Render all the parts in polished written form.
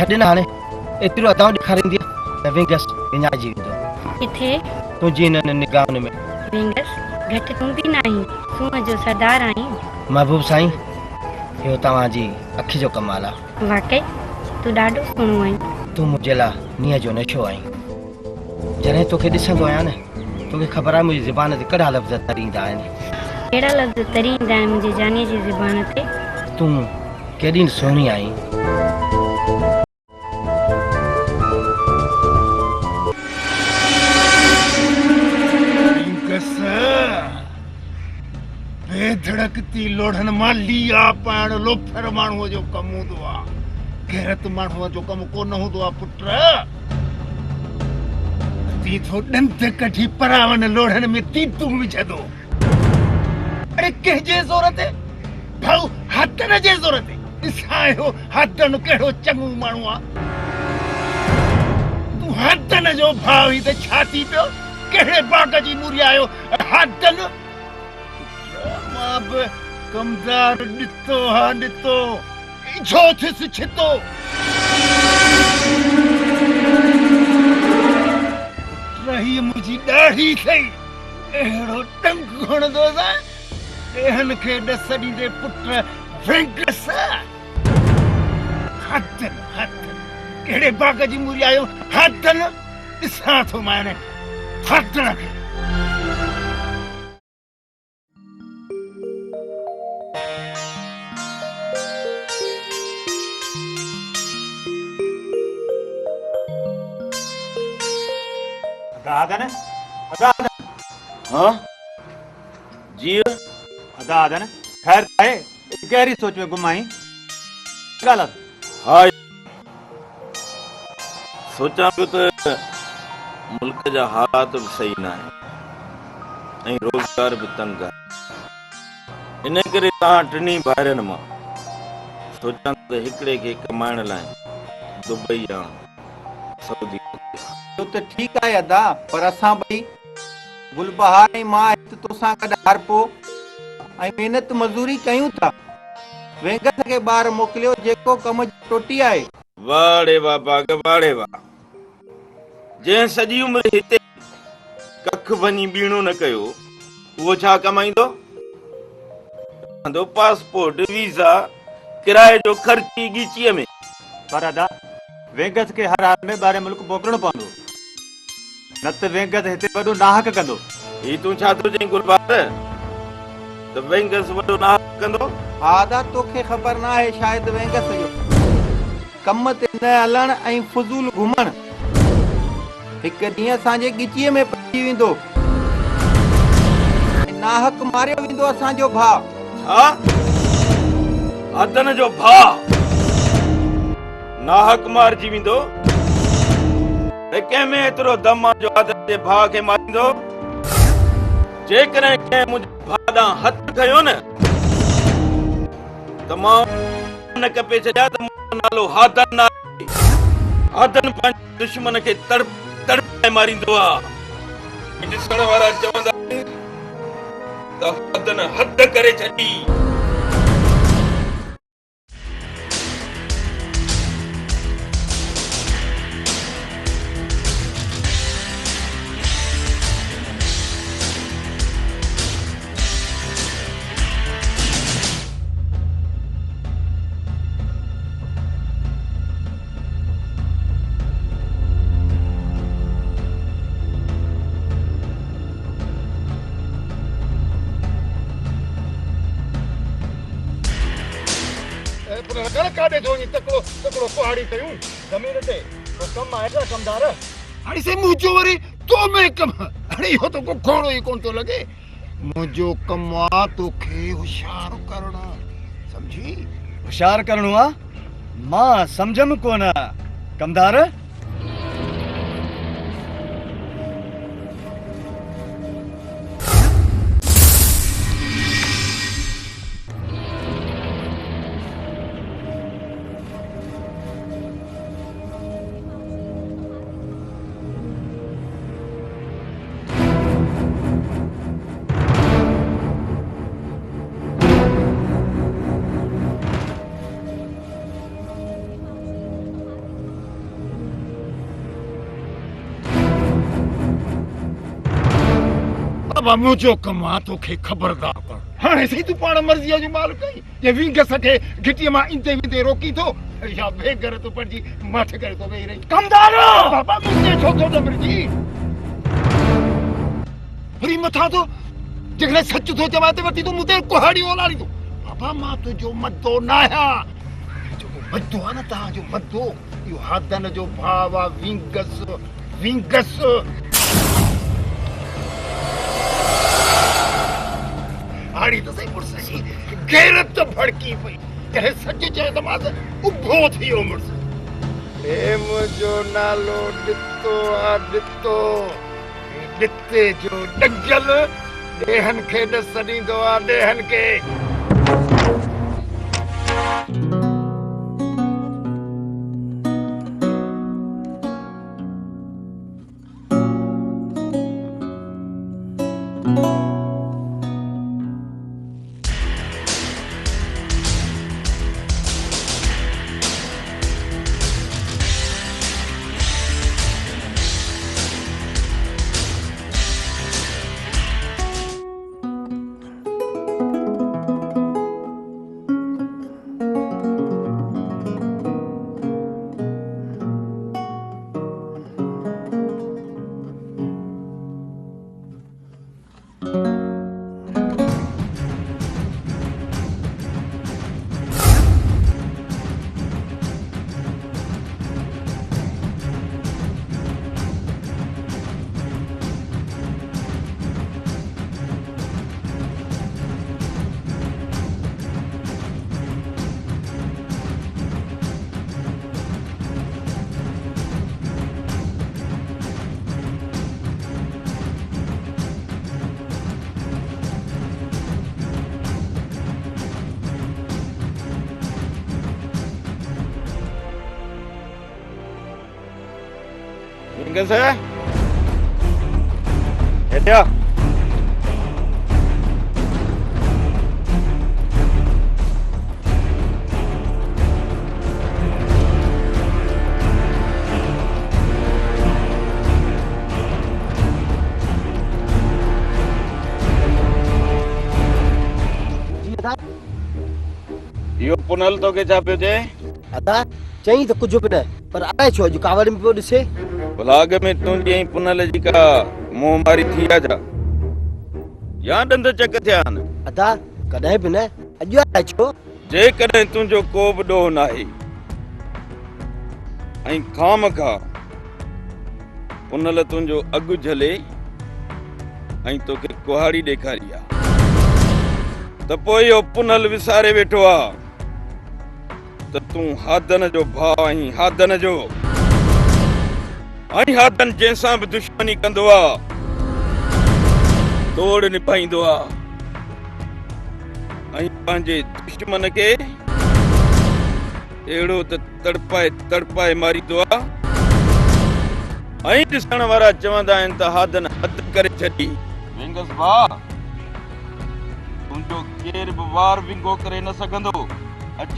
छॾ न हाणे एतिरो अदां ॾेखारींदी त विंगस विञाइजी वेंदो किथे तुंहिंजी हिननि निगाहनि में। विंगस घटि तूं बि न आहीं, सूंहं जो सरदार आहीं। महबूब साईं, इहो तव्हांजी अखि जो कमाल आहे। वाकई तूं ॾाढो सुहिणो आहीं। तूं मुंहिंजे लाइ नीअ जो नशो आहीं। जॾहिं तोखे ॾिसंदो आहियां न, तोखे ख़बर आहे मुंहिंजी ज़ुबान ते कहिड़ा लफ़्ज़ तरींदा आहिनि। कहिड़ा लफ़्ज़ तरींदा आहिनि मुंहिंजी जानीअ जी ज़ुबान ते? तूं केॾी सुहिणी आहीं। बेधड़कती लोढ़न मां लिया पाइण लोफर माण्हूअ जो कमु हूंदो आहे, गैरत माण्हूअ जो कमु कोन हूंदो आहे। पुट ती थो ॾंद कढी परावन लोढ़न में तीतू विझंदो। अरे कंहिंजे ज़ोर ते भाऊ, हथन जे ज़ोर ते। ॾिसायो हथन कहिड़ो चङो माण्हू आहे। तूं हथन जो भाउ ई त छा थी पियो? कहिड़े बाग़ जी मूरी आयो हथन? मां बि कमज़ार ॾिठो हा ॾिठो, छो थियसि छितो। रही मुंहिंजी ॾाढी सही अहिड़ो टंग हणंदोसि ॾेहनि खे ॾस ॾींदे पुट वेंकस। हथन हथन कहिड़े बाग़ जी मूरी आयो हथन? ॾिसां थो मां हिन हथन खे। अदादन अदादन हाँ जी अदादन खैर है गहरी सोच में गुम आई गलत। हाँ सोचा पियो त मुल्क जा हालात भी सही ना है, रोजगार भी तंग है। इन करे तव्हां टिनी भाइरनि मां सोचा त हिकिड़े खे कमाइण लाइ दुबई या सऊदी। तो ठीक है अदा, पर असां ॿई गुलबहार ऐं मां हिते तोसां गॾु हरपो ऐं महिनत मज़ूरी कयूं था। वेंगस खे ॿाहिरि मोकिलियो जेको कम जी टोटी आहे। वाड़े वाह बाग वाड़े वाह, जंहिं सॼी उमिरि हिते कख वञी बीणो न कयो उहो छा कमाईंदो? पासपोर्ट वीज़ा किराए जो ख़र्ची गीचीअ में। पर अदा वेंगस के हर हाल में ॿाहिरि मुल्क मोकिलणो पवंदो, न त वेंगस हिते वॾो नाहक कंदो। ही तूं छा थो चईं गुलबार त वेंगस वॾो नाहक कंदो? हा अदा, तोखे ख़बर न आहे शायदि वेंगस जो कम ते न हलण ऐं फुज़ूल घुमण हिकु ॾींहुं असांजे गिचीअ में पइजी वेंदो। नाहक मारियो वेंदो असांजो भाउ। छा? अदन जो भाउ नाहक मारजी वेंदो? कंहिं में एतिरो दम आहे जो अदन जे भाउ खे मारींदो? जेकॾहिं कंहिं मुंहिंजे भाउ ॾांहुं हथु खयो न त मां न कपे छॾिया त मुंहिंजो नालो हादन आहे। हादन पंहिंजे दुश्मन खे तड़पाए मारींदो आहे। ॾिसण वारा चवंदा त हादन हद करे छॾी। काॾे थो वञी तकिड़ो पहाड़ी कयूं ज़मीन ते तो कमु आहे छा कमदार? हाणे से मुंहिंजो वरी तो में कमु। हाणे इहो त को खोड़ो ई कोन थो लॻे। मुंहिंजो कमु आहे तोखे होशियारु करणु, सम्झी? होशियार करणो आहे? मां सम्झम कोन कमदार। बाबा मुझो कम आ तोखे ख़बरदार कर हाणे सही तू पाण मर्ज़ीअ जो माल कई जे विंग सठे घिटीअ मां इंते विंते रोकी थो या बेघर तो पंहिंजी मठ करे तो वेही रही कमदार बाबा मुझे छो थो डमरजी वरी मथां तो जेकॾहिं सच थो चवां त वठी तूं मूं ते कुहाड़ी ओलाड़ींदो बाबा मां तुंहिंजो मदो न आहियां जेको मदो आहे न तव्हांजो मदो इहो हादन जो भाउ आहे विंगस विंगस हाड़ी तो सही मुड़स जी गैरत तो भड़की पई जॾहिं सच चए त मां त उभो थी वियो मुड़स ए मुंहिंजो नालो ॾितो आहे ॾितो ॾिते जो डंगल ॾेहनि खे ॾस ॾींदो आहे ॾेहनि खे विंगस है हेठिया यो पुनल तो के छा पियो चए अदा चई त कुझु बि न पर आए छो अॼु कावड़ में पियो ॾिसे भलाग में तुंहिंजी ऐं पुनल जी का मुंहुं मारी थी आहे छा या ॾंद चक थिया आहिनि अदा कॾहिं बि न अॼु आए छो जेकॾहिं तुंहिंजो को बि ॾोह नाहे ऐं खामखा पुनल तुंहिंजो अघु झले ऐं तोखे कुहाड़ी ॾेखारी आहे त पोइ इहो पुनल विसारे वेठो आहे त तूं हादन जो भाउ आहीं हादन जो ऐं हादन जंहिंसां बि दुश्मनी कंदो आहे तोड़ निभाईंदो आहे ऐं पंहिंजे दुश्मन खे अहिड़ो त तड़पाए तड़पाए मारींदो आहे ऐं ॾिसण वारा चवंदा आहिनि त हादन हद करे छॾी विंगस भाउ तुंहिंजो केर बि वार विंगो करे न सघंदो अच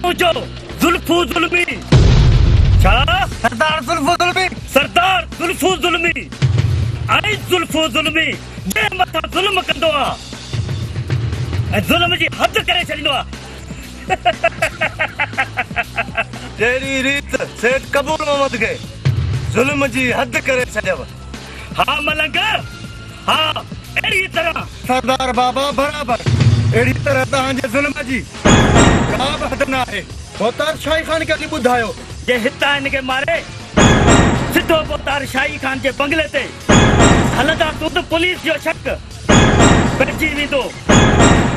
मुझो जुल्फू जुल्मी छा सरदार जुल्फो जुल्मी सरदार जुल्फू जुल्मी आई जुल्फू जुल्मी जे मथा जुल्म कंदो आ ऐं जुल्म जी हद करे छॾींदो आ तेरी रीत सेठ कबूल मोहम्मद के जुल्म जी हद करे छॾियव। हाँ मलंग हाँ अहिड़ी तरह सरदार बाबा बराबर अहिड़ी तरह तव्हांजे जुल्म जी का बि हद न आहे। बोतार शाही खान खे अॼु ॿुधायो जे हितां हिनखे मारे सिधो बोतार शाही खान जे बंगले ते हलंदा तूं त पुलिस जो शक पइजी वेंदो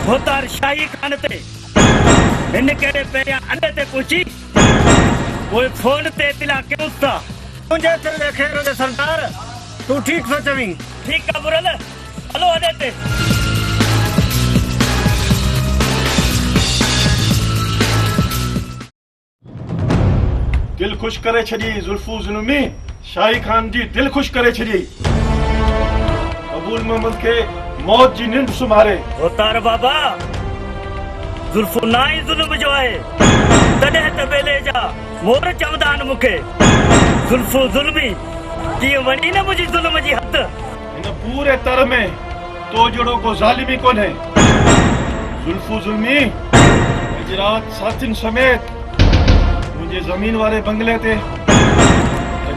बोतार शाही खान ते। हिन कहिड़े पहिरियां अॾे ते पहुची पोइ फोन ते इतिला कयूं था। मुंहिंजे सिर में ख़ैर हुजे सरदार तूं ठीक थो चवीं। ठीकु आहे मुरल हलो अॾे ते। दिल खुश करे छॾी जुल्फू जुल्मी शाही खान जी दिल खुश करे छॾी कबूल मोहम्मद के मौत जी निंड सुम्हारे। बोतार बाबा जुल्फू ना ई जुल्म जो आहे तॾहिं त बेले जा मोर चवंदा आहिनि मूंखे जुल्फू जुल्मी कीअं वञी न मुंहिंजी जुल्म जी हद। इन पूरे तर में तो जहिड़ो को ज़ालिमी कोन्हे। जुल्फू जुल्मी अॼु राति साथियुनि समेत मुंहिंजे ज़मीन वारे बंगले ते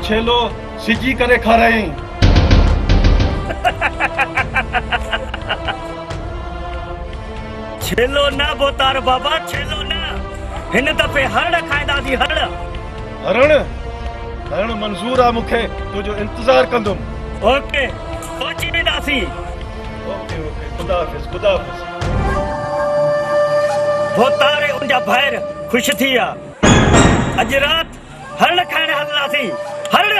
छेलो सिजी करे खारायईं। छेलो न बोतार बाबा छेलो न हिन दफ़े हरण खाईंदासीं हरण। हरण मंज़ूर आहे मूंखे तुंहिंजो इंतज़ारु कंदुमि। ओके पहुची वेंदासीं। ओके खुदा हाफ़िज़ खुदा हाफ़िज़। बोतारे उनजा भाइर ख़ुशि थी विया अॼु राति हरण खाइण हलंदासीं हरण।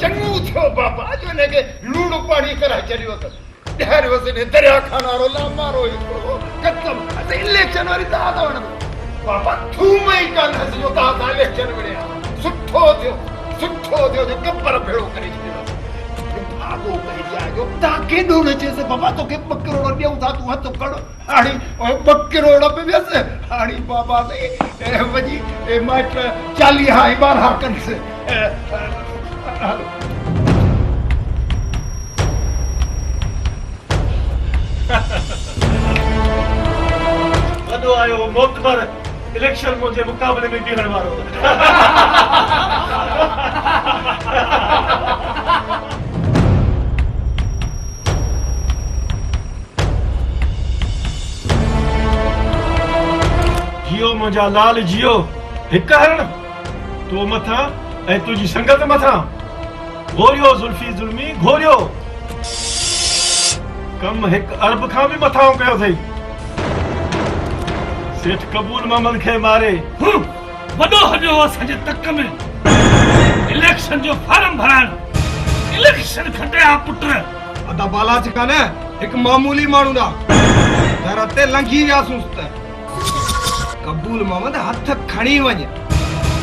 चङो थियो बाबा जो हिनखे लूण पाणी कराए छॾियो त ॾेर वसने दरिया खान वारो लामारो हिकिड़ो ख़तमु असां इलेक्शन वरी तव्हां था वञो बाबा थूम ई कान हसियो तव्हां सां इलेक्शन विड़िया। सुठो थियो जो गब्बर भेड़ो करे छॾियो भाॻो पइजी आयो। तव्हां केॾो न चएसि बाबा तोखे 2 करोड़ ॾियूं था तूं हथु खण हाणे 2 करोड़ पे वियसि हाणे बाबा से वञी माइट 40 ऐं 12 कनिसि। वॾो आयो मोतबर इलेक्शन मुंहिंजे मुक़ाबले में बीहण वारो। जियो मुंहिंजा लाल जियो हिकु हरण तो मथां ऐं तुंहिंजी संगत मथां घोरियो जुल्फी जुल्मी घोरियो कम 1 अरब खां बि मथां कयो अथई। सेठ कबूल मोहम्मद खे मारे वॾो हलियो असांजे तक में इलेक्शन जो फार्म भराइण इलेक्शन खटिया पुट अदा बालाजी काने एक मामूली माण्हू दा घर ते लंघी वियासूं त कबूल मोहम्मद हथ खणी वञ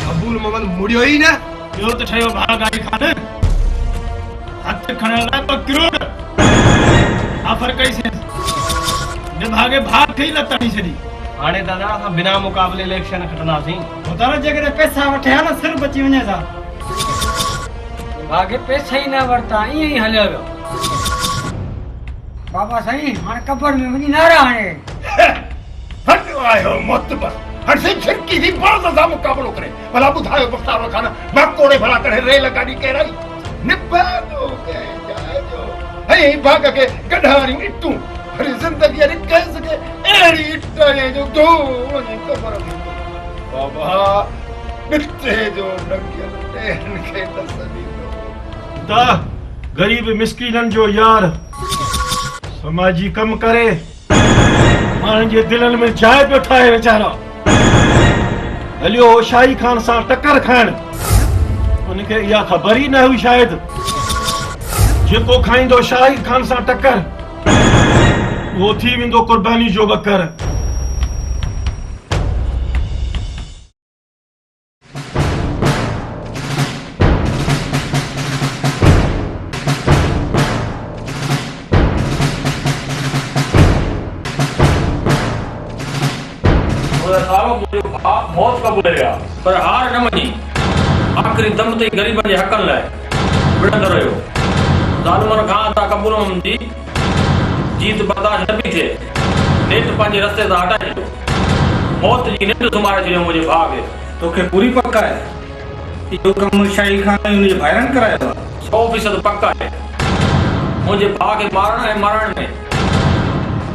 कबूल मोहम्मद मुड़ियो ई न ॿियो त ठहियो भागाई खान हथ खणण लाइ 2 करोड़ ऑफर कईसीं निभागे भाग खे ई न तड़ी छॾी। हाणे दादा असां बिना मुक़ाबले इलेक्शन खटंदासीं। बोतार जेकॾहिं पैसा वठिया न सिर्फ़ बची वञे था भागे पैसा ई न वरिता ईअं ई हलियो वियो। बाबा साईं हाणे कबर में वञी नारा हाणे वॾो आयो मोतबर हाणे से छिरकी थी बाज़ सां मुक़ाबलो करे भला ॿुधायो बख़्तार खान भाकोड़े भला करे रेल गाॾी केराई निभागो कंहिंजो ऐं भाग खे गॾारियूं इटूं वरी ज़िंदगी अरे कंहिं सके अहिड़ी इट जो दो वञी कबर में बाबा मिटे जो नंगियल टेन खे दस ॾींदो दा गरीब मिस्कीननि जो यार समाजी कम करे माण्हुनि जे दिलनि में जाइ पियो ठाहे वीचारा हलियो शाही खान सां टकर खाइण उनखे इहा ख़बर ई न हुई शायदि जेको खाईंदो शाही खान सां टकर वो थी वेंदो कुर्बानी जो बकर। सालो मुझे मौत कबूल गया पर हार न मनी आखिरी दम ताईं ग़रीबनि जे हक़नि लाइ विढ़ंदो रहियो। ज़ालिमनि खां अता कबूल जी जीत बर्दाश्त न पई थिए, नेठ पंहिंजे रस्ते तां हटाए छॾियो। मौत जी निंड सुम्हारे छॾियो मुंहिंजे भाउ खे। तोखे पूरी पक आहे इहो कमु शाही खान ऐं हुनजे भाइरनि करायो आहे? 100% पक आहे। मुंहिंजे भाउ खे मारण ऐं मरण में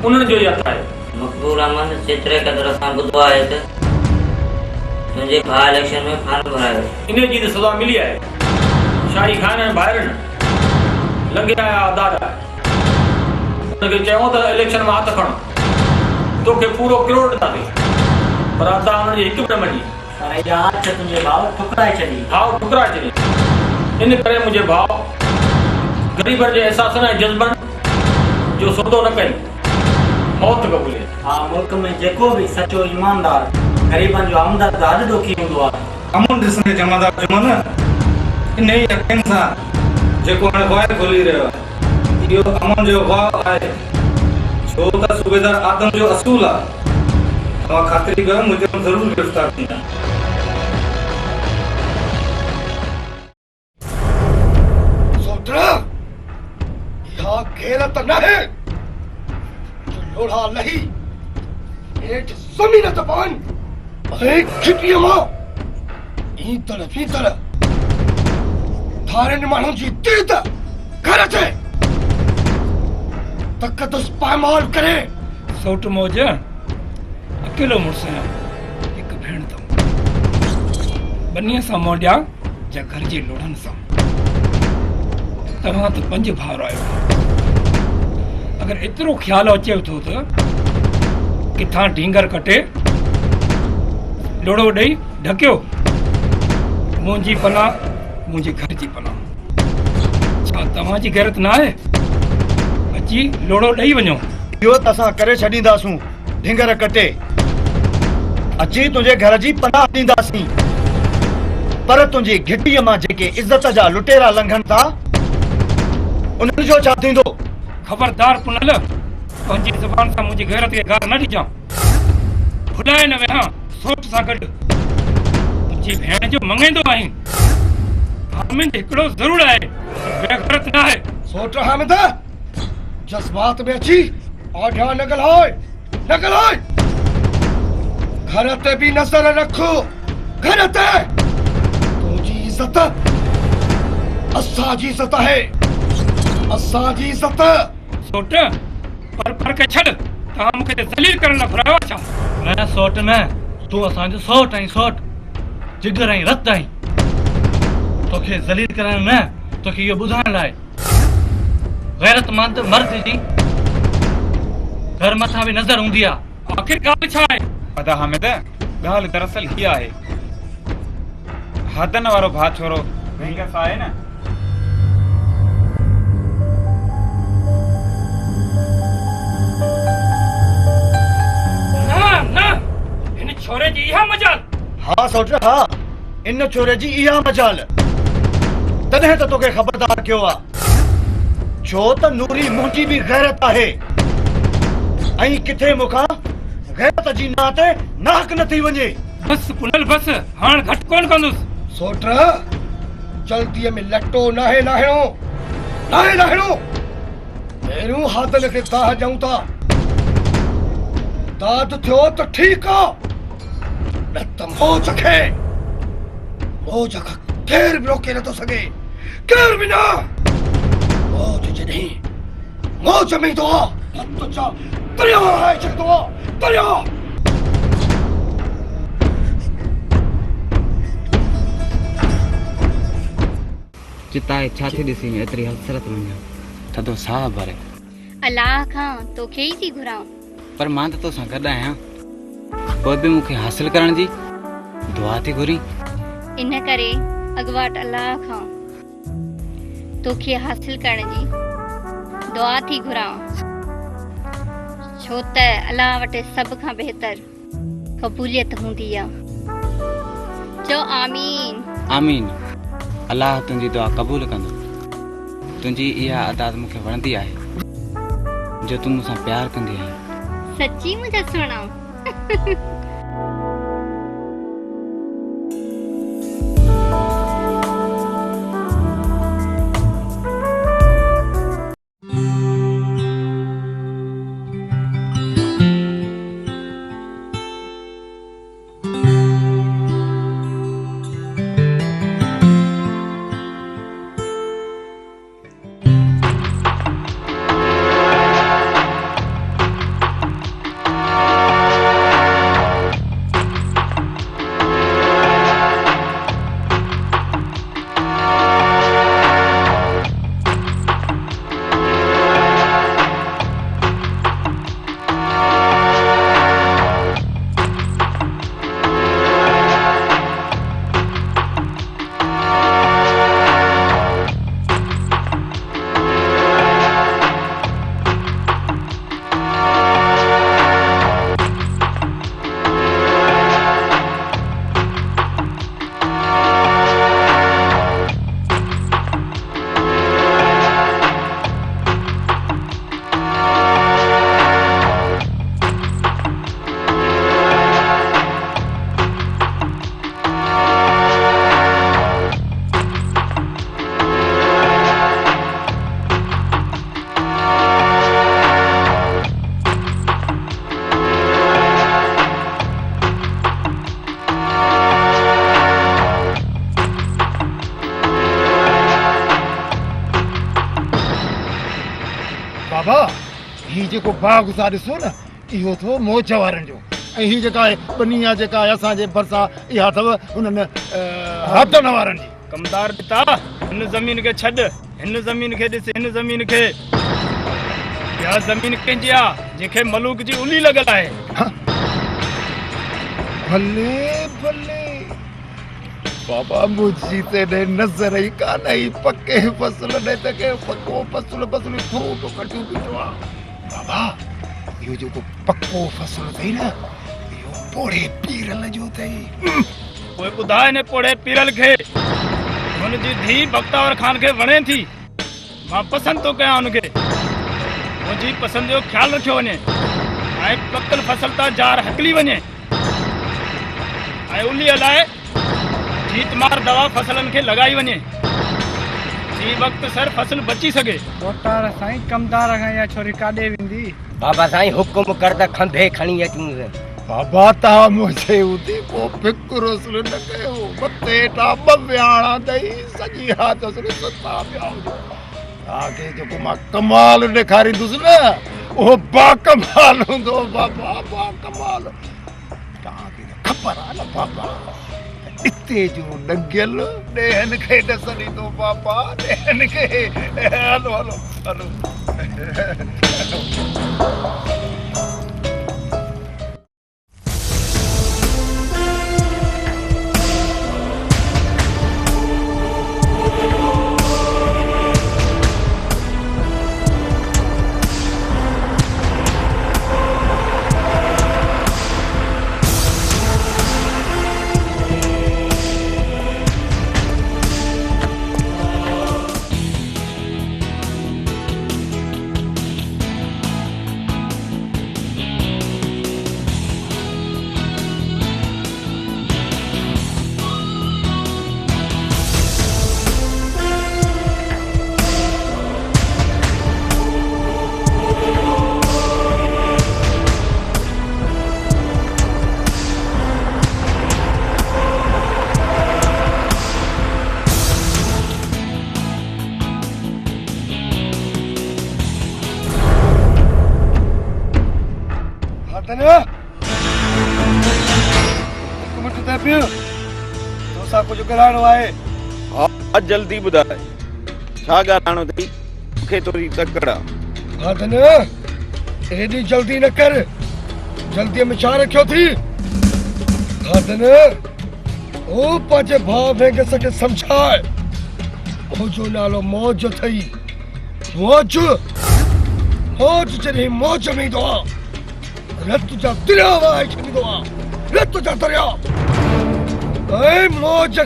उन्हनि जो ई हथु आहे। मकबूल अहमद जेतिरे क़दुरु असां ॿुधो आहे त तुंहिंजे भाउ इलेक्शन में फार्म भरायो, इन जी त सज़ा मिली आहे। शाही खान ऐं भाइरनि लंघे आया आज़ाद आहे। उनखे चयो त इलेक्शन में हथु खण, तोखे पूरो करोड़ ॾींदासीं, पर अदा हुनजी हिकु बि न मञी। तुंहिंजे भाउ ठुकराए छॾी। भाउ ठुकराए छॾी। इन करे मुंहिंजे भाउ ग़रीबनि जे एहसासनि ऐं जज़्बनि जो सौदो न कई, मौत क़बूल। हा, मुल्क में जेको बि सचो ईमानदार ग़रीबनि जो हमदर्द हद ॾोखी हूंदो आहे। अमन ॾिसंदे जमादार चयो न इन ई अखियुनि सां जेको हाणे वाह खोली रहियो आहे, इहो अमन जो वाह आहे, छो त सूबेदार आदम जो असूल आहे। तव्हां ख़ातिरी कयो, मुजरिम ज़रूरु गिरफ़्तार थींदा। सोटरा इहा गैरत न है जो लोढ़ा लही हेठि ज़मीन ते पवनि ऐं खिटीअ मां ईंदड़ थारनि माण्हुनि जी तीत घर अचे तक़दुस पामाल करे। सौट मौज अकेलो मुड़ुस आहियां, हिकु भेण अथमि, बनीअ सां मोॾिया जा घर जे लोढ़नि सां। तव्हां त 5 भाउर आहियो। अगरि एतिरो ख़्यालु अचे थो त किथां ढींगर कटे लोड़ो ॾेई ढकियो, मुंहिंजी पनाह मुंहिंजे घर जी पनाह। छा तव्हांजी गैरत न आहे? अची लोड़ो ॾेई वञो। इहो त असां करे छॾींदासूं, ढिंगर कटे अची तुंहिंजे घर जी पनाह ॾींदासीं, पर तुंहिंजी घिटीअ मां जेके इज़त जा लुटेरा लंघनि था उन्हनि जो छा थींदो? खबरदार पुनल, पंहिंजी ज़ुबान सां मुंहिंजी गैरत खे गार न ॾिजां। भुलाए न वेहां सोच सां गॾु। मुंहिंजी भेण जो मंगेंदो आहीं, हामिद हिकिड़ो ज़रूरु आहे, बेगैरत न आहे। सोट हामिद जज़्बात में अची आढा न ॻाल्हाए, न ॻाल्हाए। घर ते बि नज़र रख, घर ते। तुंहिंजी इज़त असांजी इज़त आहे, असांजी इज़त। सोट पर के छॾ, तव्हां मूंखे ज़लील करण लाइ घुरायो छा? न सोट न, तूं असांजो सोट आहीं, सोट जिगर ऐं रत आहीं। तोखे ज़लील करण न, तोखे इहो ॿुधाइण लाइ गैरतमंद मर्द जी घर मथां बि नज़र हूंदी आहे। आख़िर ॻाल्हि छा आहे? अदा हामिद, ॻाल्हि दरअसल हीअ आहे, हदन वारो भाउ छोरो वेंगस आहे न, इन छोरे जी इहा मजाल। हाँ सोट हाँ, इन छोरे जी इहा मजाल। तॾहिं त तोखे ख़बरदार कयो आहे, छो त नूरी मुंहिंजी बि गैरत आहे ऐं किथे मूंखां गैरत जी नाह ते नाहक न थी वञे। बस पुनल बस, हाणे घटि कोन कंदुसि। सोट जल्दीअ में लटो नाहे लाहिणो, नाहे लाहिणो। पहिरियों हादल खे दाह ॾियूं था, दाद थियो त ठीकु आहे, न त मौज खे, मौज खां केर बि रोके नथो सघे, केर बि न। मौज जॾहिं मौज में ईंदो आहे त छा दरिया आहे छॾंदो आहे, दरिया। चिताए छा थी ॾिसी एतिरी हसरत वञा, थधो साह भरे। अलाह खां तोखे ई थी घुरां, पर मां त तोसां गॾु आहियां, पोइ बि मूंखे हासिल करण जी दुआ थी घुरी। इन करे अॻवाट अलाह खां तोखे हासिल करण जी दुआ थी घुरां, छो त अलाह वटि सभ खां बहितर क़बूलियत हूंदी आहे। चओ आमीन। आमीन। अलाह तुंहिंजी दुआ क़बूल कंदो। तुंहिंजी इहा अदात मूंखे वणंदी आहे, जो तूं मूंसां प्यार कंदी आहीं। सच्ची मुझे सुनाओ। ही जेको बाग सा ॾिसो न इहो थो मोच वारनि जो ऐं ही जेका आहे बनिया जेका आहे असांजे भरिसां इहा अथव उन्हनि हथनि वारनि जी। कमदार पिता हिन ज़मीन खे छॾ, हिन ज़मीन खे ॾिस, हिन ज़मीन खे। इहा ज़मीन कंहिंजी आहे जंहिंखे मलूक जी उली लॻल आहे। भले भले बाबा मुझी तेरे नज़र ही कान ही पक्के फसल ने तके पक्को फसल फसल फ्रूट कटियो बीठो बाबा यो जो पक्को फसल थई ना यो पोड़े पीरल जो थई। कोई ॿुधाए ने पोड़े पीरल खे हुन जी धी बख्तावर खान खे वणे थी। मां पसंदि थो कयां हुनखे। मुंहिंजी पसंदि जो ख़्यालु रखियो वञे ऐं पकल फसल तां जार हकली वञे ऐं उलीअ लाइ जीतमार दवा फसलनि खे लॻाई वञे जी वक़्तु सर फसल बची सघे। कोटार साईं कमदार खां इहा छोरी काॾे वेंदी? बाबा साईं हुकुम कर त खंभे खणी अचूं। बाबा तव्हां मुझे उते को फिक्र न कयो मथे टा बव्याणा दई सॼी रात सुर सता पिया हुजो। तव्हांखे जेको मां कमाल ॾेखारींदुसि न उहो बाकमाल हूंदो बाबा बाकमाल। तव्हांखे ख़बर आहे न बाबा इते जो लॻियल ॾेहनि खे ॾसंदो बाबा ॾेहनि खे। हलो हलो हलो जल्दी बुधाए छा ॻाल्हाइणो अथई मूंखे थोरी तकड़ आहे। हा त न एॾी जल्दी न कर जल्दीअ में छा रखियो थी। हा त न ओ पंहिंजे भाउ वेगस खे सम्झाए मुंहिंजो नालो मौज अथई। मौज मौज जॾहिं मौज में ईंदो आहे रत जा दरिया वहाए छॾींदो आहे रत जा दरिया। ऐं मौज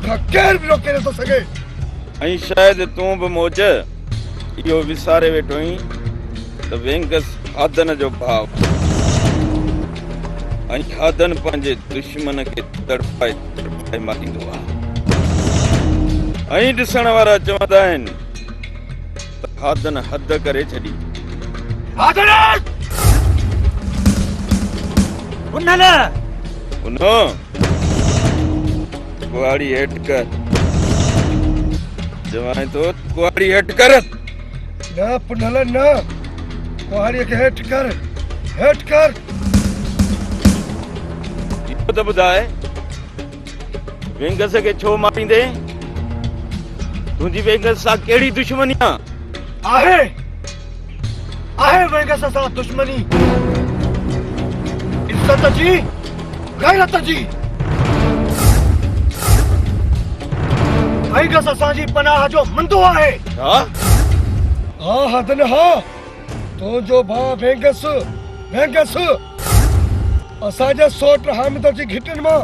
खां केर बि रोके नथो सघे। ऐं शायदि तूं बि मौज इहो विसारे वेठो आहीं त वेंगस हादन जो भाउ ऐं हादन पंहिंजे दुश्मन खे तड़पाए तड़पाए मारींदो आहे। ऐं ॾिसण वारा चवंदा आहिनि त हादन हद करे छॾी। उनो कुआड़ी हेठ कर जवाई तो कुआड़ी हेठ कर न पुनल न कुआड़ी के हेठ कर इहो त ॿुधाए वेंगस खे छो मारींदे? तुंहिंजी वेंगस सां कहिड़ी दुश्मनी आहे वेंगस सां दुश्मनी इज्जत जी गैरत जी। वेंगस असांजी पनाह जो मंदो आहे। हा हदन हा तो जो भाउ वेंगस असांजे सोट हामिद जी घिटनि मां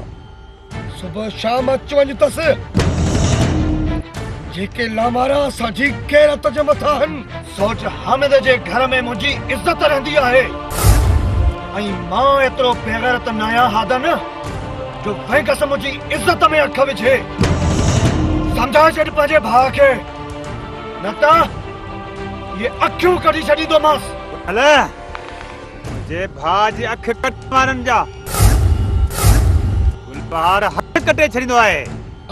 सुबुह शाम अच वञ अथसि जेके लामारा असांजी गैरत जे मथां आहिनि। सोच हामिद जे घर में मुंहिंजी इज़त रहंदी आहे ऐं मां एतिरो बेगैरत न आहियां हादन जो वेंगस मुंहिंजी इज़त में अख विझे। समझाए छॾ पंहिंजे भाउ खे न त ये अखियूं कढी छॾींदोमांसि। हले जे भाउ जी अख कट मारनि जा गुलबहार हथ कटे छॾींदो आहे।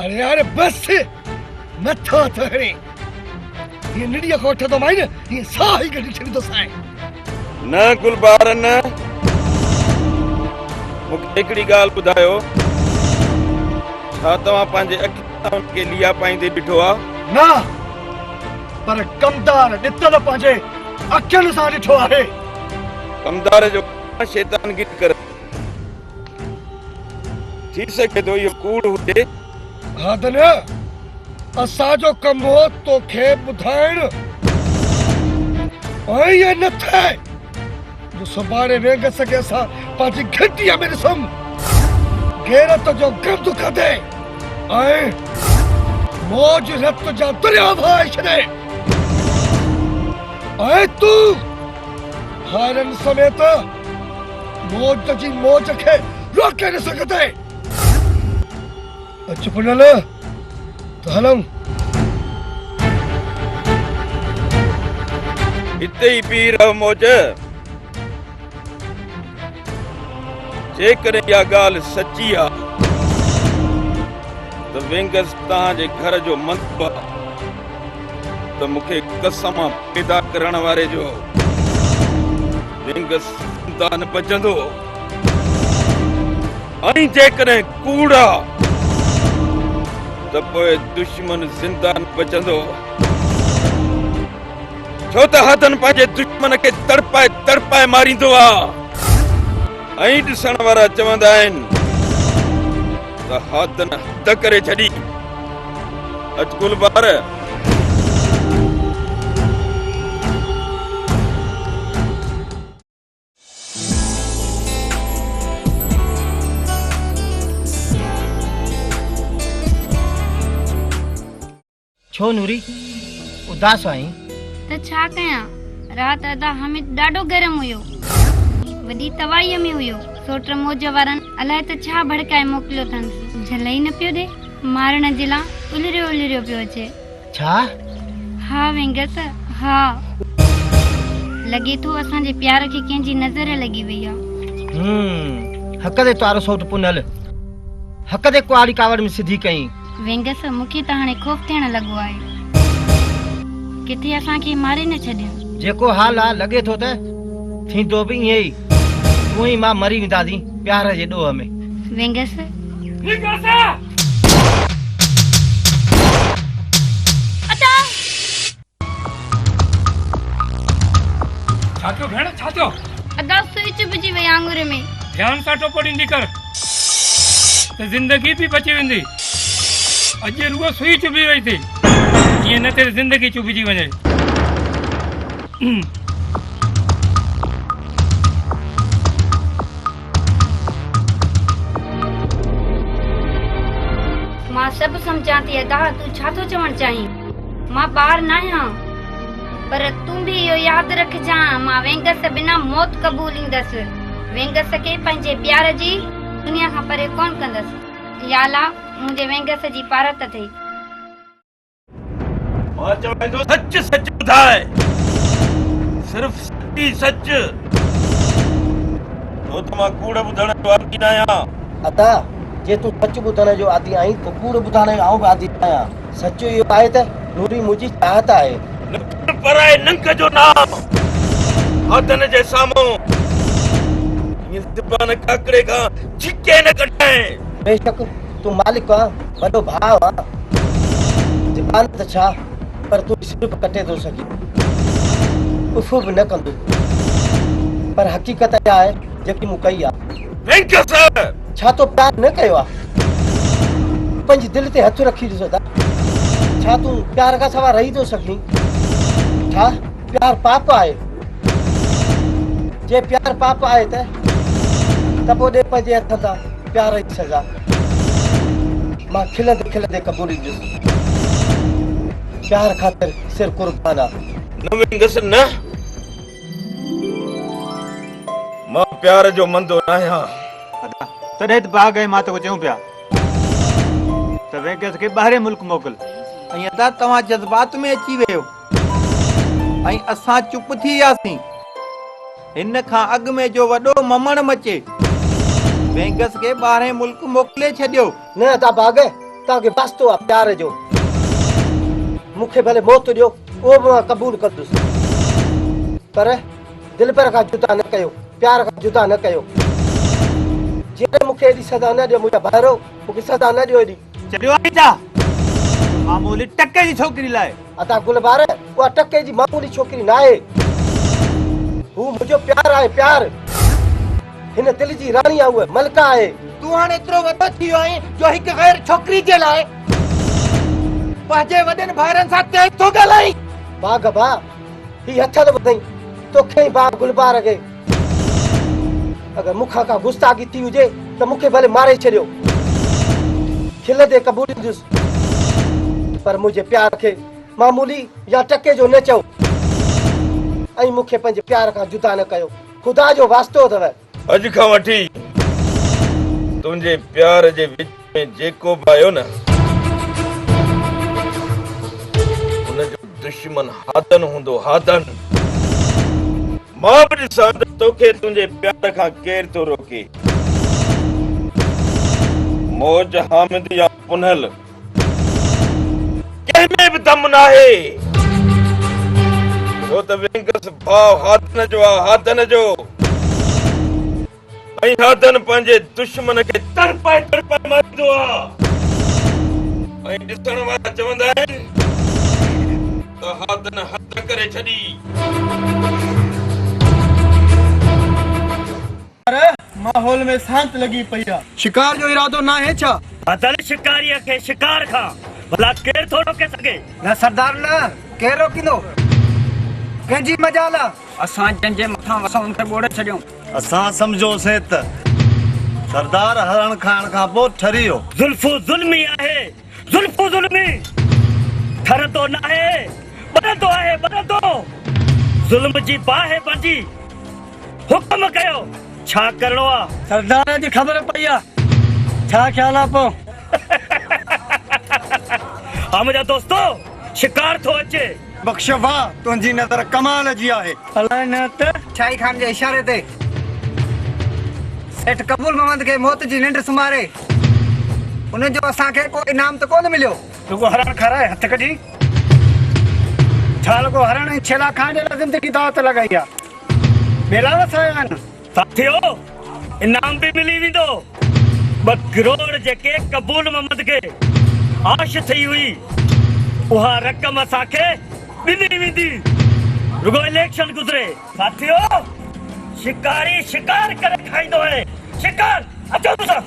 अरे यार बस नथो थोरे ये निड़िया को वठंदो माई न ये साह ई कढी छॾींदो साईं। न गुलबार न, मूंखे हिकिड़ी ॻाल्हि ॿुधायो, छा तव्हां पंहिंजे अखियुनि खे लिया पाईंदे ॾिठो आहे? न, पर कमदार ॾितल पंहिंजे अखियुनि सां ॾिठो आहे। कमदार जो शैतानगिरी कर, थी सघे थो इहो कूड़ हुजे। हा त न, असांजो कम हो तोखे ॿुधाइण, ऐं इहे न थिए जो सुभाणे वेंगस खे असां पंहिंजी घिटीअ में ॾिसूं गैरत जो गंद खदे ऐं मौज रत जा दरिया वहाए छॾे, ऐं तूं हारनि समेत मौज जी मौज खे रोके न सघंदे। चुप न ल त हलूं। हिते ई पी रहो मौज। जेकॾहिं इहा ॻाल्हि सची आहे त वेंगस तव्हांजे घर जो मंतव त मूंखे कसम पैदा करण वारे जो वेंगस ज़िंदा न बचंदो, ऐं जेकॾहिं कूड़ आहे त पोइ दुश्मन ज़िंदा न बचंदो, छो त हथनि पंहिंजे दुश्मन खे तड़पाए तड़पाए मारींदो आहे। ऐं ॾिसण वारा चवंदा आहिनि त हथनि हद करे छॾी। अच गुलबार, छो नूरी उदास आहीं? त छा कयां, रात अदा हामिद ॾाढो गरम हुयो, वॾी तवाईअ में हुयो। सोट मौज वारनि अलाए त छा भड़काए मोकिलियो अथनि, झलई न पियो ॾे, मारण जे लाइ उलिरियो उलिरियो पियो अचे। छा? हा वेंगस, हा, लॻे थो असांजे प्यार खे कंहिंजी नज़र लॻी वई आहे। हक़ ते तारो सोट पुनल, हक़ ते कुआरी कावड़ में सिधी कई। वेंगस मूंखे त हाणे ख़ौफ़ थियण लॻो आहे, किथे असांखे मारे न छॾियो। जेको हाल आहे लॻे थो त थींदो बि ईअं ई, तूं ई मां मरी वेंदासीं प्यार जे ॾोह में। वेंगस छा थियो भेण, छा थियो? अदा सुई चुभजी वई आंगुर में। ध्यान सां टोपो ॾींदी कर त ज़िंदगी बि बची वेंदी। अॼु रुगो सुई चुभी वई थी, ईअं न तेरी ज़िंदगी चुभजी वञे। मां सभु सम्झां थी अदा, तूं छा थो चवण चाहीं? मां ॿार न आहियां, पर तूं बि इहो यादि रखजांइ, मां वेंगस बिना मौत क़बूल ईंदसि। वेंगस खे पंहिंजे प्यार जी दुनिया खां परे कोन कंदसि। या अल्लाह, मुंहिंजे वेंगस जी पारत अथई। मां चवां थो सच सच ॿुधाए, सिर्फ़ सच्ची सच। तो त मां कूड़ ॿुधण जो आदी न आहियां। अदा जे तूं सच ॿुधण जो आदी आहीं त कूड़ ॿुधण जो आऊं बि आदी आहियां। सच इहो आहे त नूरी मुंहिंजी चाहत आहे। पराए नंग जो नाम हथनि जे साम्हूं ज़बान काकड़े खां छिके न कढाए। बेशक तूं मालिक आहीं, वॾो भाउ आहे, ज़बान त छा, पर तूं सिर्फ़ कटे थो सघीं, उफ़ बि न कंदो। पर हक़ीक़त इहा आहे जेकी मूं कई आहे। छा तो प्यार न कयो आहे? पंहिंजी दिलि ते हथु रखी ॾिसो था, छा तूं प्यार खां सवाइ रही थो सघीं? छा प्यार पाप आहे? जे प्यार पाप आहे त पोइ ॾे पंहिंजे हथ सां प्यार जी सज़ा। मां खिलंदे खिलंदे क़बूल ॾिस, प्यार ख़ातिर सिर कुर्बान आहे। न वेंदसि न, मां प्यार जो मंदो न आहियां। तॾहिं त भाग मां तोखे चऊं पिया त वेंगस खे ॿाहिरि मुल्क मोकिल। ऐं अदा तव्हां जज़्बात में अची वियो ऐं असां चुप थी वियासीं। हिन खां अॻु में जो वॾो ममण मचे, वेंगस खे ॿाहिरि मुल्क मोकिले छॾियो। न ता भाग, तव्हांखे वास्तो आहे प्यार जो। मूंखे भले मौत ॾियो, उहो बि मां क़बूल कंदुसि, पर दिलबर खां जुदा न कयो, प्यार खां जुदा न कयो। जॾहिं मूंखे एॾी सज़ा न ॾियो मुंहिंजा भाइरो, मूंखे सज़ा न ॾियो एॾी। चलियो आई था मामूली टके जी छोकिरी लाइ। अदा गुलबार उहा टके जी मामूली छोकिरी न आहे, हू मुंहिंजो प्यार आहे, प्यार। हिन दिलि जी राणी आहे, उहा मलका आहे। तूं हाणे एतिरो वॾो थी वियो आहीं जो हिकु गैर छोकिरी जे लाइ पंहिंजे वॾनि भाइरनि सां तेज थो ॻाल्हाईं। बाग बा ही हथ थो ॿुधाई तोखे ई बाग गुलबार खे। अगरि मूंखां का गुस्ताखी थी हुजे त मूंखे भले मारे छॾियो, खिल ते क़बूल ॾींदुसि, पर मुंहिंजे प्यार खे मामूली या टके जो न चओ ऐं मूंखे पंहिंजे प्यार खां जुदा न कयो। ख़ुदा जो वास्तो अथव। अॼु खां वठी तुंहिंजे प्यार जे विच में जेको बि आयो न, उनजो दुश्मन हादन हूंदो, हादन। मां बि ॾिसां त तोखे तुंहिंजे प्यार खां केरु थो रोके। मौज हामिद या पुनल कंहिंमें बि दम न आहे, छो त वेंगस भाव हादन जो आहे, हादन जो। ऐं हादन पंहिंजे दुश्मन खे तड़पाए तड़पाए मारींदो आहे। ऐं ॾिसण वारा चवंदा आहिनि त हादन हद करे छॾी। माहौल में शांत लगी पई आहे। शिकार जो इरादो न आहे छा? अदल शिकारीअ खे शिकार खां भला केरु थो रोके सघे? न सरदार न, केरु रोकींदो? कंहिंजी मजाल आहे? असां जंहिंजे मथां वसूं उनखे ॿोड़े छॾियूं। असां सम्झोसीं त सरदार हरण खाइण खां पोइ ठरी वियो। ज़ुल्फ़ु ज़ुल्मी आहे, ज़ुल्फ़ु ज़ुल्मी। ठरंदो न आहे, ॿरंदो आहे, ॿरंदो। ज़ुल्म जी बाहि बंधी हुकुम कयो, छा करणो आहे? सरदार जी ख़बर पई आहे, छा ख्याल आहे पोइ? हा मुंहिंजा दोस्तो, शिकार थो अचे। बख़्श वाह, तुंहिंजी नज़र कमाल जी आहे। अलाए न त शाही खान जे इशारे ते सेठ कबूल मोहम्मद खे मौत जी निंड सुमारे उनजो असांखे को इनाम त कोन मिलियो। रुगो हरण खाराए हथ कढी। छा लॻो हरण ऐं छेला खाइण जे लाइ ज़िंदगी दावत लॻाई आहे। बेला वसाया आहिनि साथियो, इनाम भी मिली वेंदो। 2 करोड़ जेके कबूल मोहम्मद खे आश थी हुई, उहा रक़म असांखे ॾिनी वेंदी। रुगो इलेक्शन गुज़रे। साथियो, शिकारी शिकार करे खाईंदो आहे। शिकार अचो तुसां।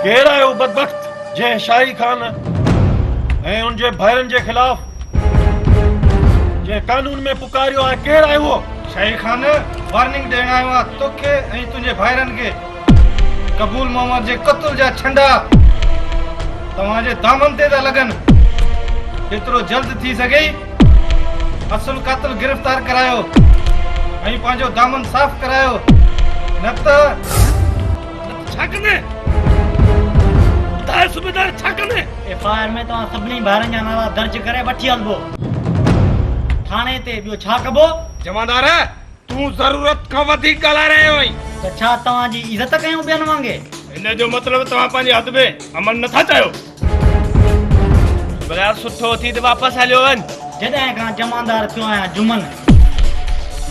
केरु आहे उहो बदबख्त जंहिं शाही खान ऐं उनजे भाइरनि जे ख़िलाफ़ जंहिं कानून में पुकारियो आहे? केरु आहे उहो? शाही खान वार्निंग ॾियण आयो आहे तोखे ऐं तुंहिंजे भाइरनि खे। कबूल मोहम्मद जे क़त्ल जा छंडा तव्हांजे दामन ते था लॻनि। जेतिरो जल्द थी सघे असुल क़ातिल गिरफ़्तार करायो ऐं पंहिंजो दामन साफ़ करायो, न त छा कंदे? ताए सूबेदार छा कंदे? एफआईआर में तव्हां सभिनी भाइरनि जा नाला दर्ज करे वठी हलबो थाणे ते। ॿियो छा कबो? जमादार, तूं ज़रूरत खां वधीक ॻाल्हाए रहियो आहीं। त छा तव्हांजी इज़त कयूं ॿियनि वांगे? हिन जो मतिलबु तव्हां पंहिंजे हद में अमल नथा चाहियो। भला सुठो थी त वापसि हलियो वञ। जॾहिं खां जमादार थियो आहियां जुमन,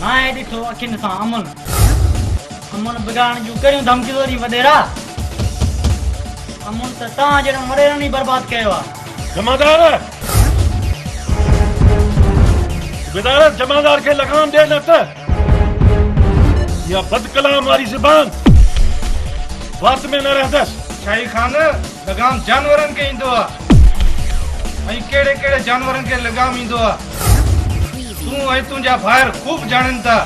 नाहे ॾिठो अखियुनि सां अमन। अमन बिगाड़ण जूं कहिड़ियूं धमकियूं थी वॾेरा? अमन त तव्हां जहिड़ो वॾेरनि ई बर्बाद कयो आहे। जमादार, सूबेदार जमादार खे लगाम ॾे, न त इहा बदकलाम वारी ज़ुबान वात में न रहंदसि। शाही खान, लगाम जानवरनि खे ईंदो आहे ऐं कहिड़े कहिड़े जानवरनि खे लगाम ईंदो आहे तूं ऐं तुंहिंजा भाइर खूब ॼाणनि था।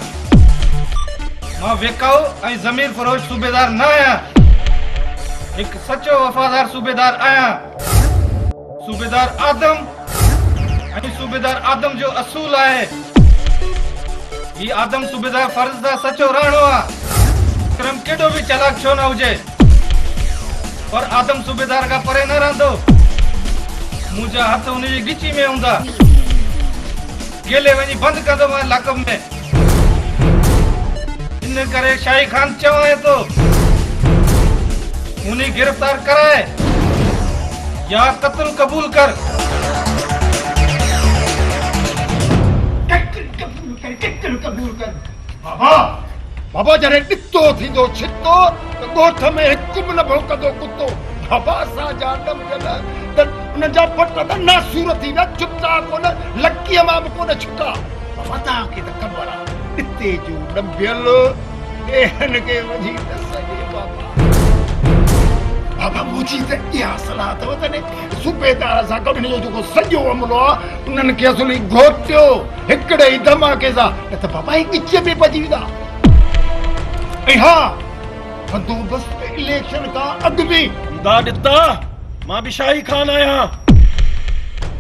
मां वेकाऊ ऐं ज़मीर फरोश सूबेदार न आहियां, हिकु सचो वफ़ादार सूबेदार आहियां। सूबेदार आदम ऐं सूबेदार आदम जो असूल आहे। ही आदम सूबेदार फर्ज़ दा सचो रहणो आहे। क्रम केॾो बि चालाक छो न हुजे, पर आदम सूबेदार खां परे न रहंदो। मुंहिंजा हथ हुनजी गिची में हूंदा, गेले वञी बंदि कंदो मां लाकब में। इन करे शाही खान चवां थो, उन्ही गिरफ़्तार कराए या कत्ल कबूल कर। कबूल कर बाबा। बाबा जरे ॾितो थींदो छितो त ॻोठ में हिकु बि न भौंकंदो कुतो। बाबा असां जा नमजल त उन जा पट त नासूर थी विया, चुटा कोन, लकीअ मां बि कोन छुटा। बाबा तव्हांखे त ख़बर आहे ॾिते जो नंबियल ॿियनि खे वठी न सघे बाबा। बाबा मुंहिंजी त इहा सलाह अथव त सूबेदार सां गॾु जो जेको सॼो अमलो आहे उन्हनि खे असुली घोटियो हिकिड़े ई धमाके सां, न त बाबा ही गिच में पइजी वेंदा। ऐं हा बंदोबस्त इलेक्शन खां अॻु बि ॾिता मां बि शाही खान आहियां।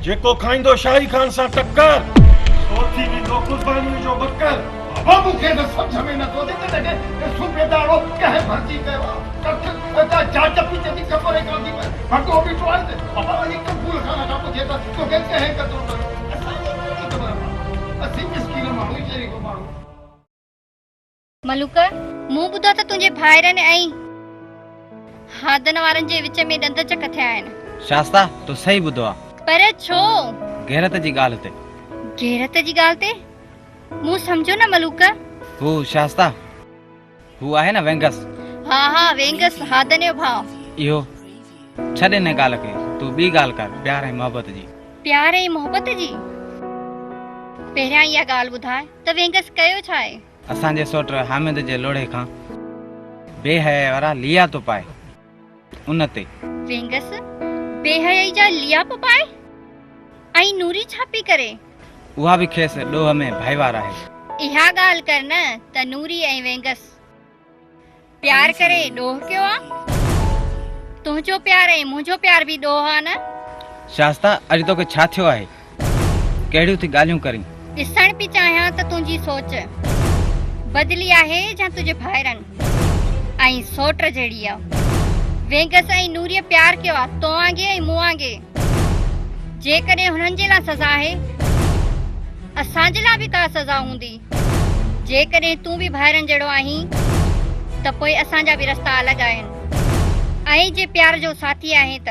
जेको खाईंदो शाही खान सां टक्कर सो थी वेंदो कुर्बानी जो बकर। बाबा मूंखे त सम्झ में नथो अचे त सूबेदारो कंहिं भर्ती कयो आहे। जांच पीछे जी ख़बर ई कान थी पए। भॻो बीठो आहे बाबा वञी कबूल खाना खां पुछे त तोखे कंहिं कतरो कयो। असांखे नथी ख़बर आहे, असीं मिस्किन माण्हू शरीफ़ माण्हू। मलूक मूं ॿुधो त तुंहिंजे भाइरनि ऐं हादन वारनि जे विच में ॾंद चक थिया आहिनि। शास्ता तो सही ॿुधो आहे, पर छो? गैरत जी ॻाल्हि ते। गैरत जी ॻाल्हि ते? मूं सम्झो न मलूक। हू शास्ता हू आहे न वेंगस। हा हा वेंगस, हादन जो भाउ। इहो छॾे न ॻाल्हि खे, तूं ॿी ॻाल्हि कर प्यार ऐं मोहबत जी। प्यार ऐं मोहबत जी? पहिरियां इहा ॻाल्हि ॿुधाए त वेंगस कयो छा आहे? असांजे सोट हामिद जे लोड़े खां बेहया वारा लिया तो पाए उन ते। वेंगस बेहयाई जा लिया तो पाए ऐं नूरी छापी करे? उहा भी खेसि ॾोह में भाईवार आहे। इहा ॻाल्हि कर न त नूरी ऐं वेंगस प्यार करे ॾोह कयो आहे। तुंहिंजो प्यार ऐं मुंहिंजो प्यार बि ॾोह आहे न? शास्ता अॼु तोखे छा थियो आहे? कहिड़ियूं थी ॻाल्हियूं करीं? ॾिसण पई चाहियां त तुंहिंजी सोच बदिली आहे या तुंहिंजे भाइरनि ऐं सोट जहिड़ी आहे। वेंगस ऐं नूरीअ प्यार कयो आहे तो वांगे ऐं मूं वांगे। जेकॾहिं हुननि जे लाइ सज़ा आहे असांजे लाइ बि का सज़ा हूंदी। जेकॾहिं तूं बि भाइरनि जहिड़ो आहीं त पोइ असांजा बि रस्ता अलॻि आहिनि। ऐं जे प्यार जो साथी आहे त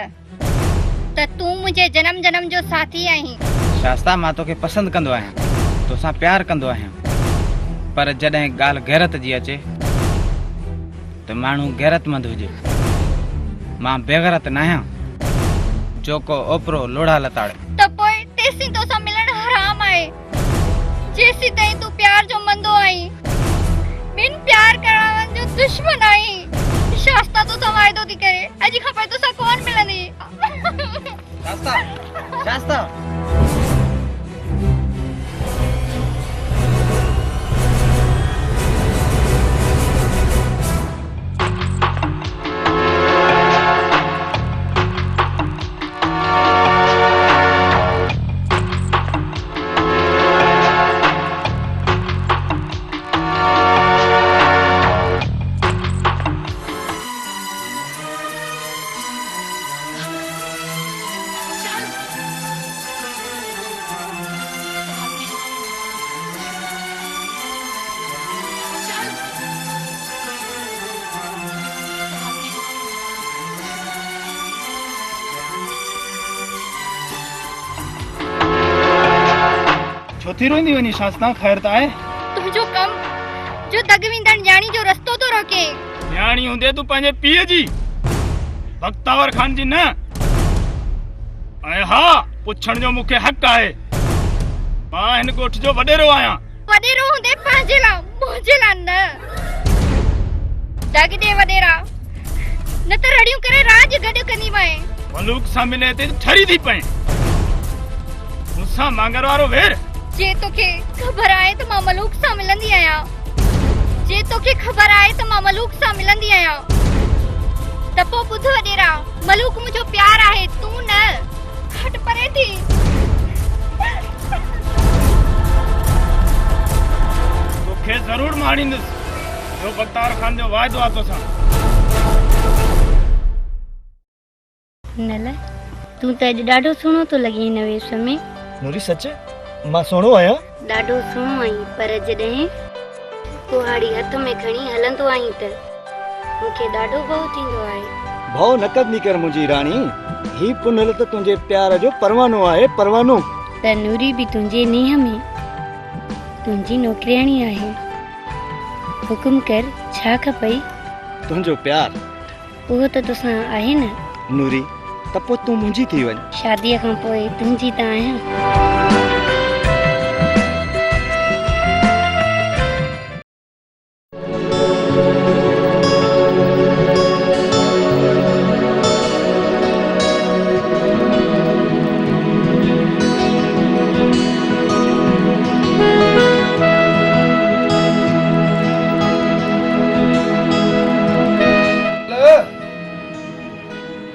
तूं मुंहिंजे जन्म जन्म जो साथी आहीं। शास्ता मां तोखे पसंदि कंदो आहियां, तोसां प्यार कंदो आहियां, पर जॾहिं ॻाल्हि गैरत जी अचे त माण्हू गैरतमंद हुजे। मां बेगैरत न आहियां जोको ओपरो लोढ़ा लताड़े। त पोइ तेसीं तोसां मिलण हराम आहे जेसीं ताईं तूं प्यार जो मंदो आहीं, बिन प्यार करण जो दुश्मन आहीं। शास्ता तोसां वाइदो थी करे अॼु खां पोइ तोसां कोन मिलंदी। शास्ता शास्ता छोती रोईंदी वञी शास्ता? ख़ैर त आहे? तुंहिंजो कम जो दगविंदड़ न्याणी जो रस्तो तो रोके। न्याणी हूंदे तूं पंहिंजे पीउ जी बख्तावर खान जी न। ऐं हा पुछण जो मूंखे हक़ आहे। मां हिन ॻोठ जो वॾेरो आहियां। वॾेरो हूंदे पंहिंजे लाइ, मुंहिंजे लाइ न। दग दे वॾेरा न त रड़ियूं करे राज गॾु कंदी वए। मलूक सां मिले ते ठरी थी पए। मूंसां मांगर वारो वेर। जे तोखे ख़बर आहे त मां मलूक सां मिलंदी आहियां, जे तोखे ख़बर आहे त मां मलूक सां मिलंदी आहियां त पोइ ॿुध वॾेरा, मलूक मुंहिंजो प्यार आहे, तूं न। हट परे थी। तोखे ज़रूर मारींदुसि, जो बख्तावर खान जो वाइदो आहे तोसां। नल तूं त अॼु ॾाढो सुहिणो थो लॻी हिन वेश में। नूरी सच मां सुहिणो आहियां? ॾाढो सुहिणो आहीं, पर जॾहिं कुहाड़ी हथ में खणी हलंदो आहीं त मूंखे ॾाढो भउ थींदो आहे। भउ न कंदी कर मुंहिंजी राणी। ही पुनल तो तुझे प्यार जो परवानो आहे परवानो। त नूरी भी तुंहिंजे नीह में तुंहिंजी नौकरियाणी आहे। हुकुम कर छा खपई? तुझो प्यार उहो त तोसां आहे न। नूरी त पोइ तूं मुंहिंजी थी वञ। शादीअ खां पोइ तुंहिंजी त आहियां।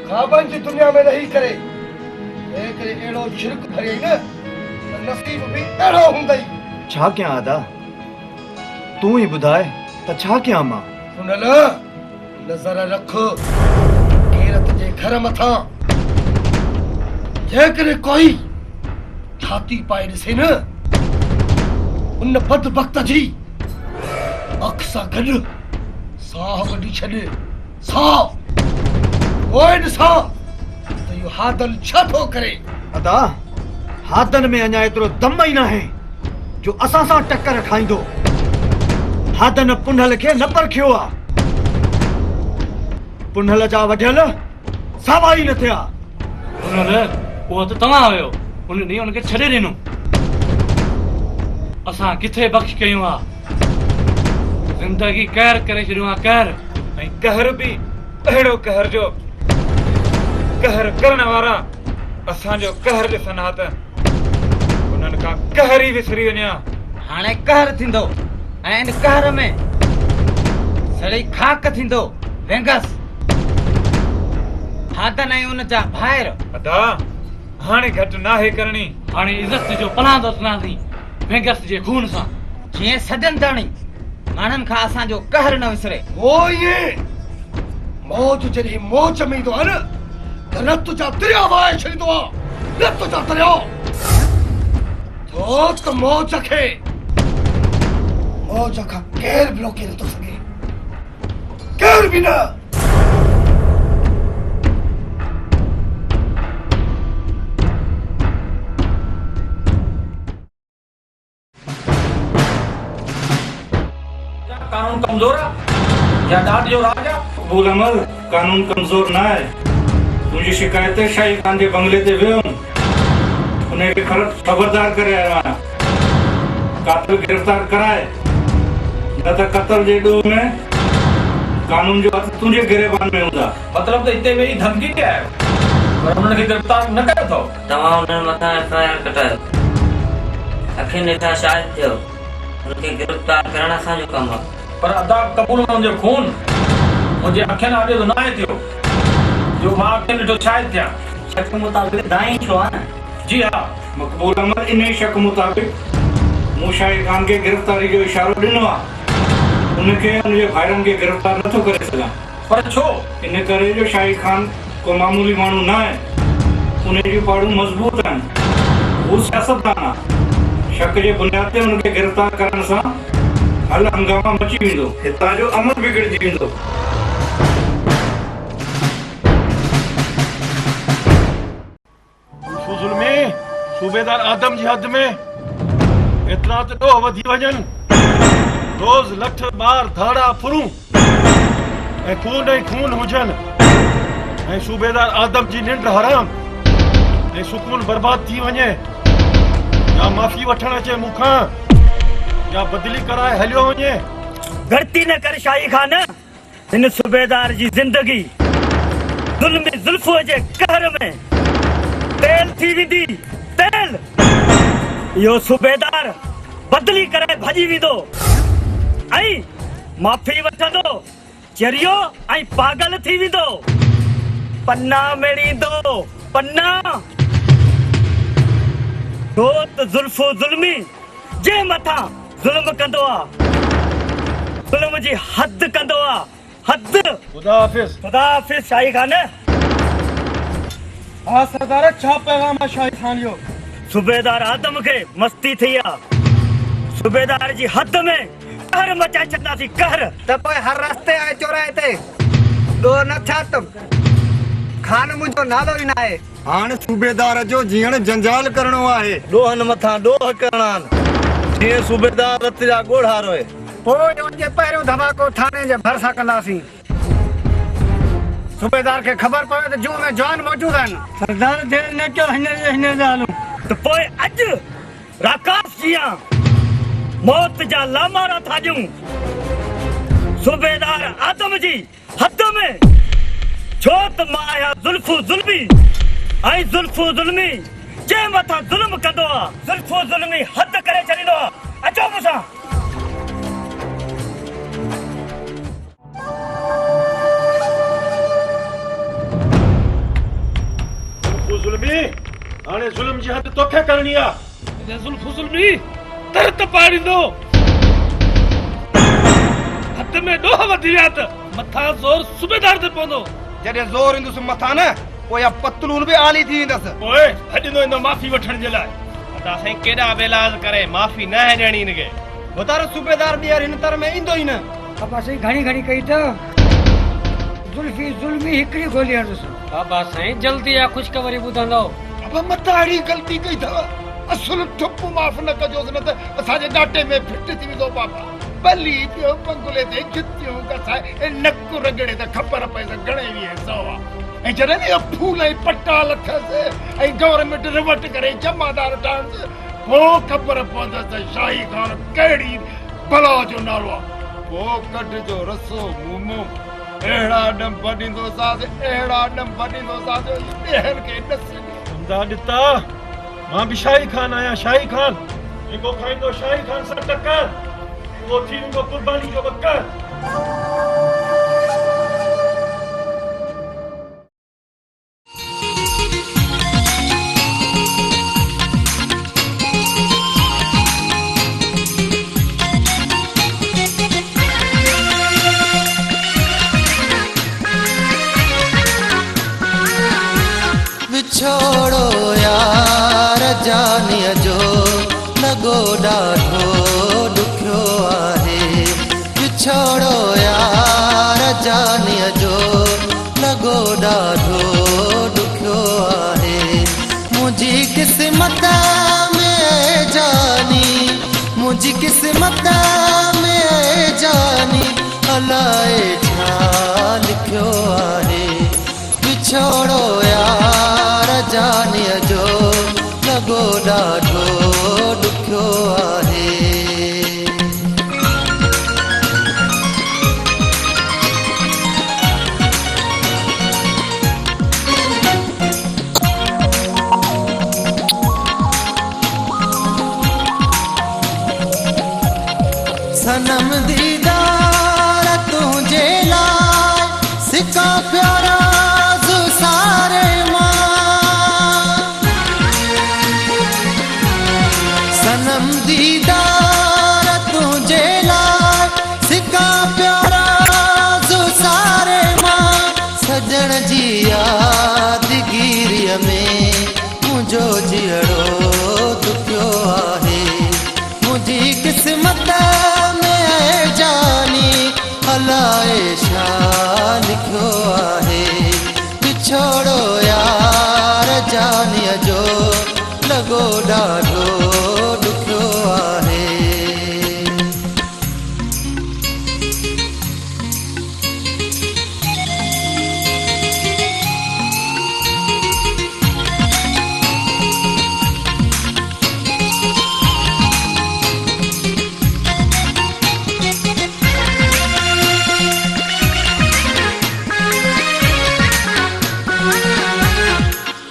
ख्वाबन की दुनिया में रही करे एड़ो शिरक भरे न त नसीब भी एड़ो हुंदई। छा कयां आदा तू ही बुधाए त छा कयां मां? सुनल नजर रख केरत जे घर मथा जेकरे कोई छाती पाए ॾिसे न उन बदबख्त जी अख सां गॾु साह कढी छॾ। साह ओए ॾिसां त इहो हादन छा थो करे। अदा हादन में अञा एतिरो दम ई न आहे जो असां सां टक्कर खाईंदो। हादन पुनल खे न परखियो आ। पुनल जा वढियल सावा ई न थिया। पुनल उहो त तव्हां हुयो उन ॾींहुं हुनखे छॾे ॾिनो। असां किथे बख़्श कयूं हा। ज़िंदगी कहर करे छॾियो आहे कहर। ऐं कहर बि अहिड़ो कहर जो कहर करण वारा असांजो कहर ॾिसनि हा त उन्हनि खां कहर ई विसरी वञा। हाणे कहर थींदो ऐं इन कहर में सड़ी खाक थींदो वेंगस। हादन ऐं उन जा भाइर अदा हाणे घटि नाहे करणी। हाणे इज़त जो पनाह दसनासीं वेंगस जे खून सां। जीअं सजन ताणी माण्हुनि खां असांजो कहर न विसरे। ओ ये मौज जॾहिं मोच में ईंदो आहे न त रत जा दरिया वहाए छॾींदो आहे। रत जा दरिया तो त मौज खे मौज खां केर बि रोके नथो सघे। केर बि न। कानून कमजोर आहे या ॾाढ जो राज आहे? कबूल अमल कानून कमजोर न आहे। तुंहिंजी शिकायत शाही खान जे बंगले ते वियुमि उनखे ख़बरदार करे आयो आहियां। कातिल गिरफ़्तार कराए न त क़त्ल जे ॾोह में कानून जो हथ तुंहिंजे गिरेबान में हूंदा। मतिलब त हिते वेही धमकी ॾे आयो पर हुननि खे गिरफ़्तार न कयो अथव? तव्हां हुननि मथां एफआईआर कटायो। अखियुनि ॾिठा शाहिद थियो। हुनखे गिरफ़्तार करण असांजो कमु आहे। पर अदा कबूल जो खून मुंहिंजे अखियुनि आॾे त न आहे थियो जो मां अखियुनि ॾिठो शाहिद थिया। शक मुताबिक़ दाई छो आहे? जी हा मक़बूल अमल इन ई शक मुताबिक़ मूं शाही खान खे गिरफ़्तारी जो इशारो ॾिनो आहे। उनखे उनजे भाइरनि खे गिरफ़्तार नथो करे सघां। पर छो? इन करे जो शाही खान को मामूली माण्हू न आहे। उन जूं पाड़ूं मज़बूत आहिनि। हू सियासतदान आहे। शक जे बुनियाद ते उनखे गिरफ़्तार करण सां हल हंगामा मची वेंदो। हितां जो अमल बिगड़जी वेंदो। सूबेदार आदम जी हद में एतिरा त ॾोह वधी वञनि। रोज़ लठ ॿार धाड़ा फुरूं ऐं खून ई खून हुजनि ऐं सूबेदार आदम जी निंड हराम ऐं सुकून बर्बाद थी वञे। या माफ़ी वठण अचे मूंखां या बदली कराए हलियो वञे। गलती न कर शाही खान। हिन सूबेदार जी ज़िंदगी ज़ुल्म ज़ुल्फ़ो जे कहर में तेल थी वेंदी। तेल इहो सूबेदार बदली करे भॼी वेंदो ऐं माफ़ी वठंदो चरियो ऐं पागल थी वेंदो। पन्ना मेड़ींदो पन्ना। दोस्त ज़ुल्फ़ो ज़ुल्मी जे मथां ज़ुल्म कंदो आहे। ज़ुल्म जी हद कंदो आहे। हद। खुदा हाफ़िज़। खुदा हाफ़िज़ शाही खान। हाँ सरदार छा पैगाम आहे शाही खान जो? सूबेदार आदम खे मस्ती थी आहे। सूबेदार जी हद में कहर मचाए छॾंदासीं कहर। त पोइ हर रस्ते आहे चौराहे ते ॾोह न छा तुम खान मुंहिंजो नालो ई न आहे। हाणे सूबेदार जो जीअण जंजाल करणो आहे। ॾोहनि मथां ॾोह करणा आहिनि जीअं सूबेदार रत जा ॻोढ़ा रोए। पोइ उनजे पहिरियों धमाको थाने जे भरिसां कंदासीं। सूबेदार खे ख़बर पवे त जूं में जवान मौजूद आहिनि। सरदार देर न कयो हिन जा हलूं त पोइ अॼु राकाश जियां मौत जा लामारा था ॾियूं। सूबेदार आदम जी हद में छो त मां आहियां ज़ुल्फू ज़ुल्मी ऐं ज़ुल्फू ज़ुल्मी जंहिं मथां ज़ुल्म कंदो आहे ज़ुल्फू ज़ुल्मी हद करे छॾींदो आहे। अचो मूंसां। ज़ुल्मी हाणे ज़ुल्म जी हद तोखे करणी आहे। ज़ुल्फू ज़ुल्मी तरत पाड़ींदो। हद में ॾोह वधी विया त मथां ज़ोर सूबेदार ते पवंदो। जॾहिं ज़ोर ईंदुसि मथां न पोइ या पतलून बि आली थी वेंदसि। ओए हॾंदो ईंदो माफ़ी वठण जे लाइ। अदा साईं केॾा बेलाज करे माफ़ी न आहे ॾियणी हिनखे। वधारो सूबेदार ॿीहर हिन तर में ईंदो ई न। बाबा साईं घणी घणी कई त ज़ुल्फी ज़ुल्मी हिकिड़ी गोली हणंदुसि। बाबा साईं जल्दी या ख़ुशख़बरी ॿुधंदो। अब मत अहिड़ी ग़लती कई अथव। असुल ठुप माफ़ न कजोसि न त असांजे ॾाटे में फिट थी वेंदो बाबा। बली पियो बंगुले ते जुतियूं कसाए नक रगड़े त ख़बर पए त घणे वीह सौ आहे। ऐं जॾहिं इहो फूल ऐं पटा लथसि ऐं गवर्नमेंट रिवर्ट करे जमादार ठहंदसि पोइ ख़बर पवंदसि त शाही खान कहिड़ी बला जो नालो आहे। पोइ कढिजो रसो मुंहुं अहिड़ा ॾंभ ॾींदोसांसि अहिड़ा ॾंभ ॾींदोसांसि ॿियनि खे ॾस समझा ॾिता। मां बि शाही खान आहियां। शाही खान जेको खाईंदो शाही खान सां टकर उहो थी वेंदो कुर्बानी जो बकर। छोड़ो यार जानिया जो लॻो ॾाढो ॾुखियो आहे। छोड़ो यार जानिया जो लॻो ॾाढो ॾुखियो आहे। मुंहिंजी क़िस्मत में जानी मुंहिंजी क़िस्मत में जानी अलाए छा लिखियो आहे। छोड़ो यार जानिया जो लॻो ॾाढो ॾुखियो आहे। सनम दीदार तुंहिंजे लाइ सिका प्यारा सारे सनम दीदार तुझे लाइ सिका प्यारा जो सारे मां सजण जी यादगिरीअ में मुंहिंजो जीअड़ो दुखियो आहे। मुंहिंजी क़िस्मत में जानी अलाए छा लिखियो आहे। छोड़ो यार जानिया जो लॻो ॾाढो ॾुखियो आहे।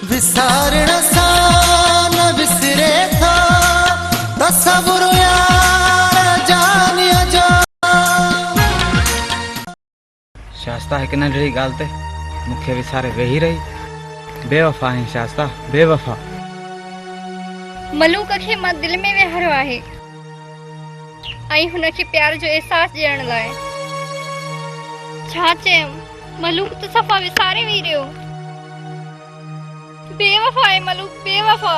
विसारण सां न विसरे था तसवुर यार जानिया जो। शास्ता हिकु नंढड़ी ॻाल्हि ते मूंखे विसारे वेही रही। बेवफ़ा आहीं शास्ता बेवफ़ा। मलूक खे मां दिलि में विहारियो आहे ऐं हुनखे प्यार जो अहसासु ॾियण लाइ। छा चयमि मलूक त सफ़ा विसारे वेही रहियो। बेवफ़ा आहे मलूक बेवफ़ा।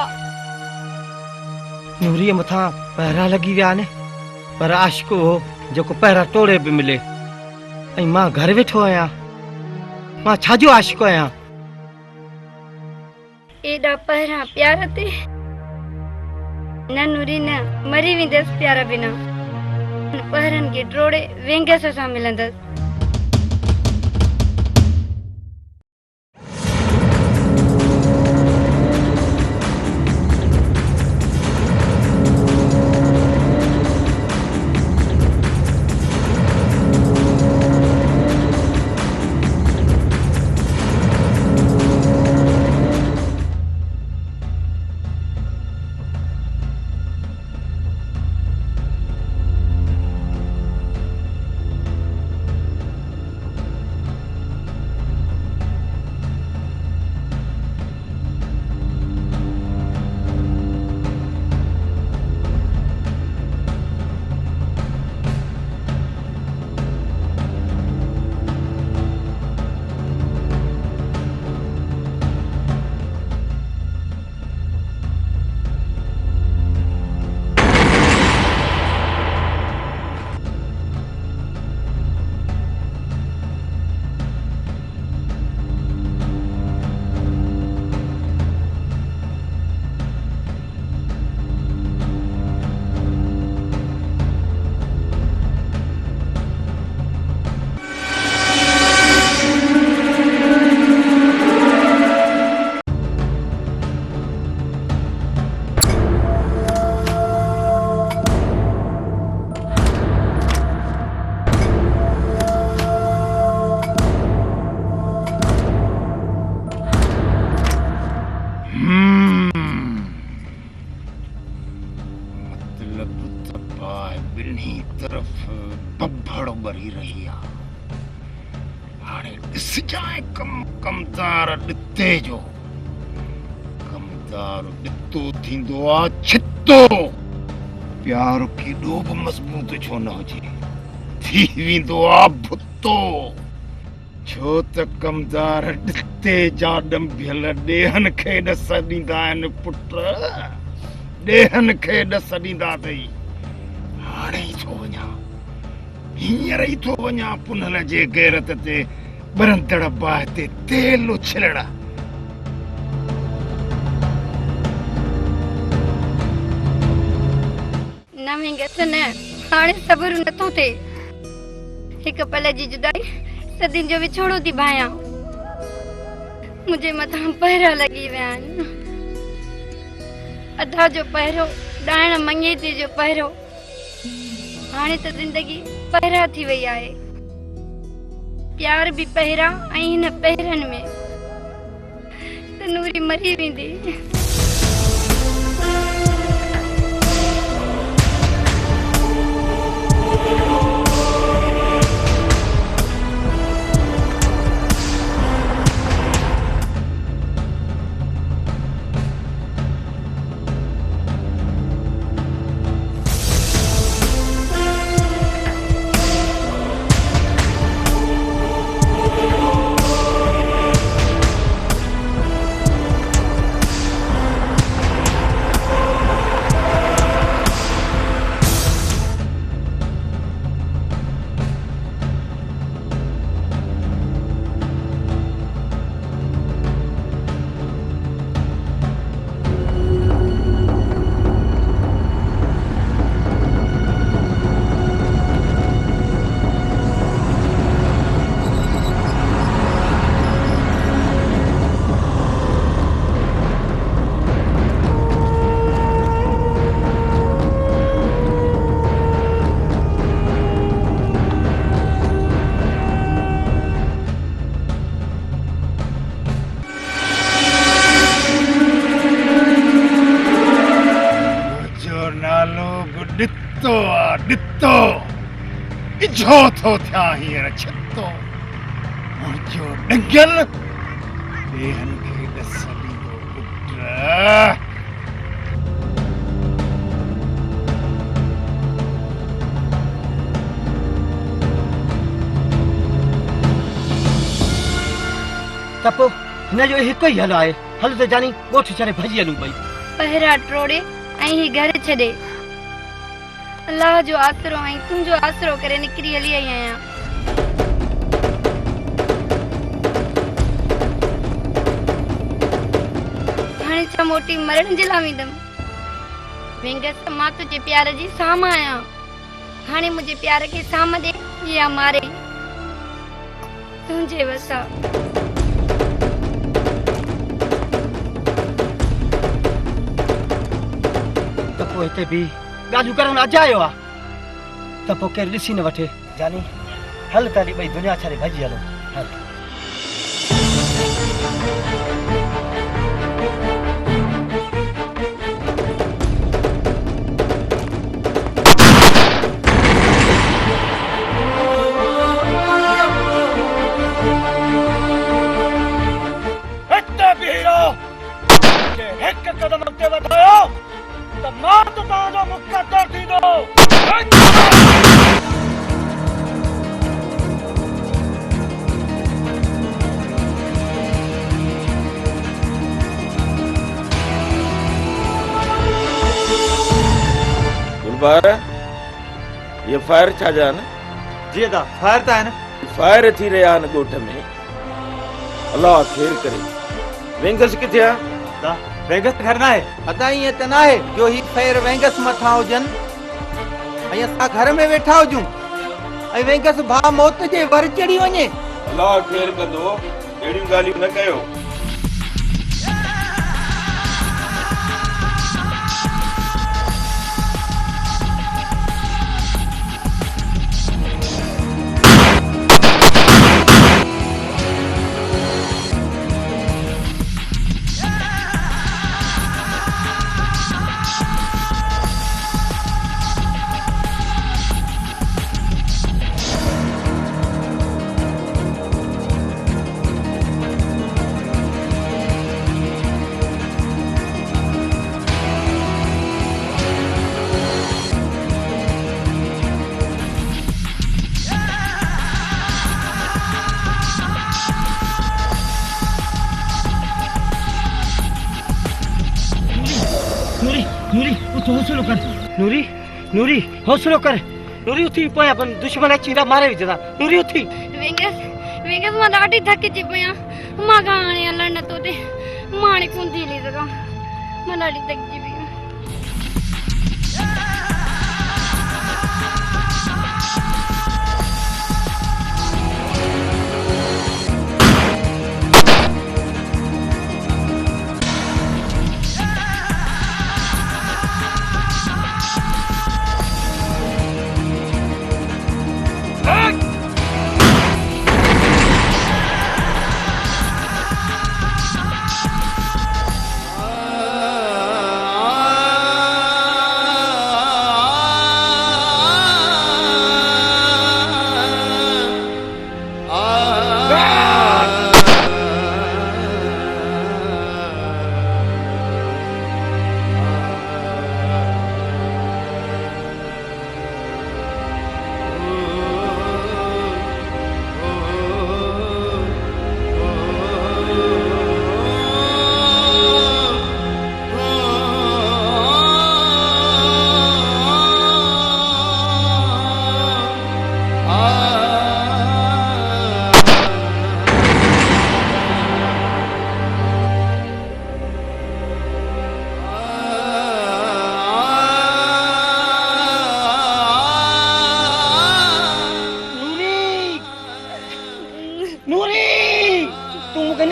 नूरीअ मथां पहिरा लॻी विया आहिनि पर आशिक़ हो जेको पहिरा टोड़े बि मिले। ऐं मां घर वेठो आहियां। मां छाजो आशिक़ आहियां। एडा पहरा प्यार ते न नूरी न मरी वेंदस प्यारा बिना पहरन के ट्रोड़े वेंगे सां मिलंदस। ॿिन्ही तरफ़ बब्बड़ ॿरी रही आहे। हाणे ॾिसजांइ कमदार ॾिते जो कमदार ॾितो थींदो आहे छितो। प्यार केॾो बि मज़बूत छो न हुजे थी वेंदो आहे भुतो। छो त कमदार ॾिते जा ॾंभियल ॾेहनि खे ॾस ॾींदा आहिनि पुट, ॾेहनि खे ॾस ॾींदा अथई। हाणे ई थो वञा, हींअर ई थो वञा पुनल जे गैरत ते बरंदड़ बाहि ते तेल उछलण। नवी गस न हाणे सब्र नथो थिए। हिक पल जी जुदाई सदिन जो विछोड़ो थी भायां। मुझे मथां पहरा लगी विया आहिनि। अधा जो पहरो ॾाइण मंगेती जो पहरो। हाणे त जिंदगी पहरा थी वई आहे। प्यार भी पहरा ऐं हिन पहरनि में त नूरी मरी वेंदी। ॾितो इझो थो थिया हींअर छितो। मुंहिंजो ॾंगियल ॿियनि खे ॾस ॾींदो पुट। त पोइ हिन जो हिकु ई हल आहे। हल त जानी ॻोठ छॾे भॼी हलूं ॿई। पहरा ट्रोड़े ऐं ही घर छॾे अल्लाह जो आसरो ऐं तुंहिंजो आसरो करे निकिरी हली आई आहियां। हाणे छा मोटी मरण जे लाइ वेंदमि वेंगस मां तुंहिंजे प्यार जी साम आहियां हाणे मुंहिंजे प्यार खे साम ॾे या मारे तुंहिंजे वसां त पोइ हिते बि ॻाल्हियूं करण अॼु आयो आहे त पोइ केरु ॾिसी न वठे जानी हल ताली ॿई दुनिया छाड़े भॼी हलो हल हिकु कदम अॻिते वधायो त मां त तव्हांजो मुक़दर थींदो गुलबार ये फायर छा जा न जी अदा फायर त आहिनि फायर थी रहिया आहिनि ॻोठ में अलाह ख़ैर करे वेंगस किथे आहे वेंगस घर ना है अदा ईअं त न आहे जो ही ख़ैर वेंगस मथां हुजनि ऐं असां घर में वेठा हुजूं ऐं वेंगस भाउ मौत जे वर चढ़ी वञे अलाह ख़ैर कंदो अहिड़ियूं ॻाल्हियूं न कयो नूरी उठ हौसलो कर नूरी नूरी हौसलो कर नूरी उथी पोयां अपन दुश्मन अची न मारे विझंदा नूरी उथी वेंगस वेंगस मां ॾाढी थकिजी पई आहियां मां खां हाणे हलण नथो थिए मां हाणे कोन थी हली सघां मां ॾाढी थकिजी पई आहियां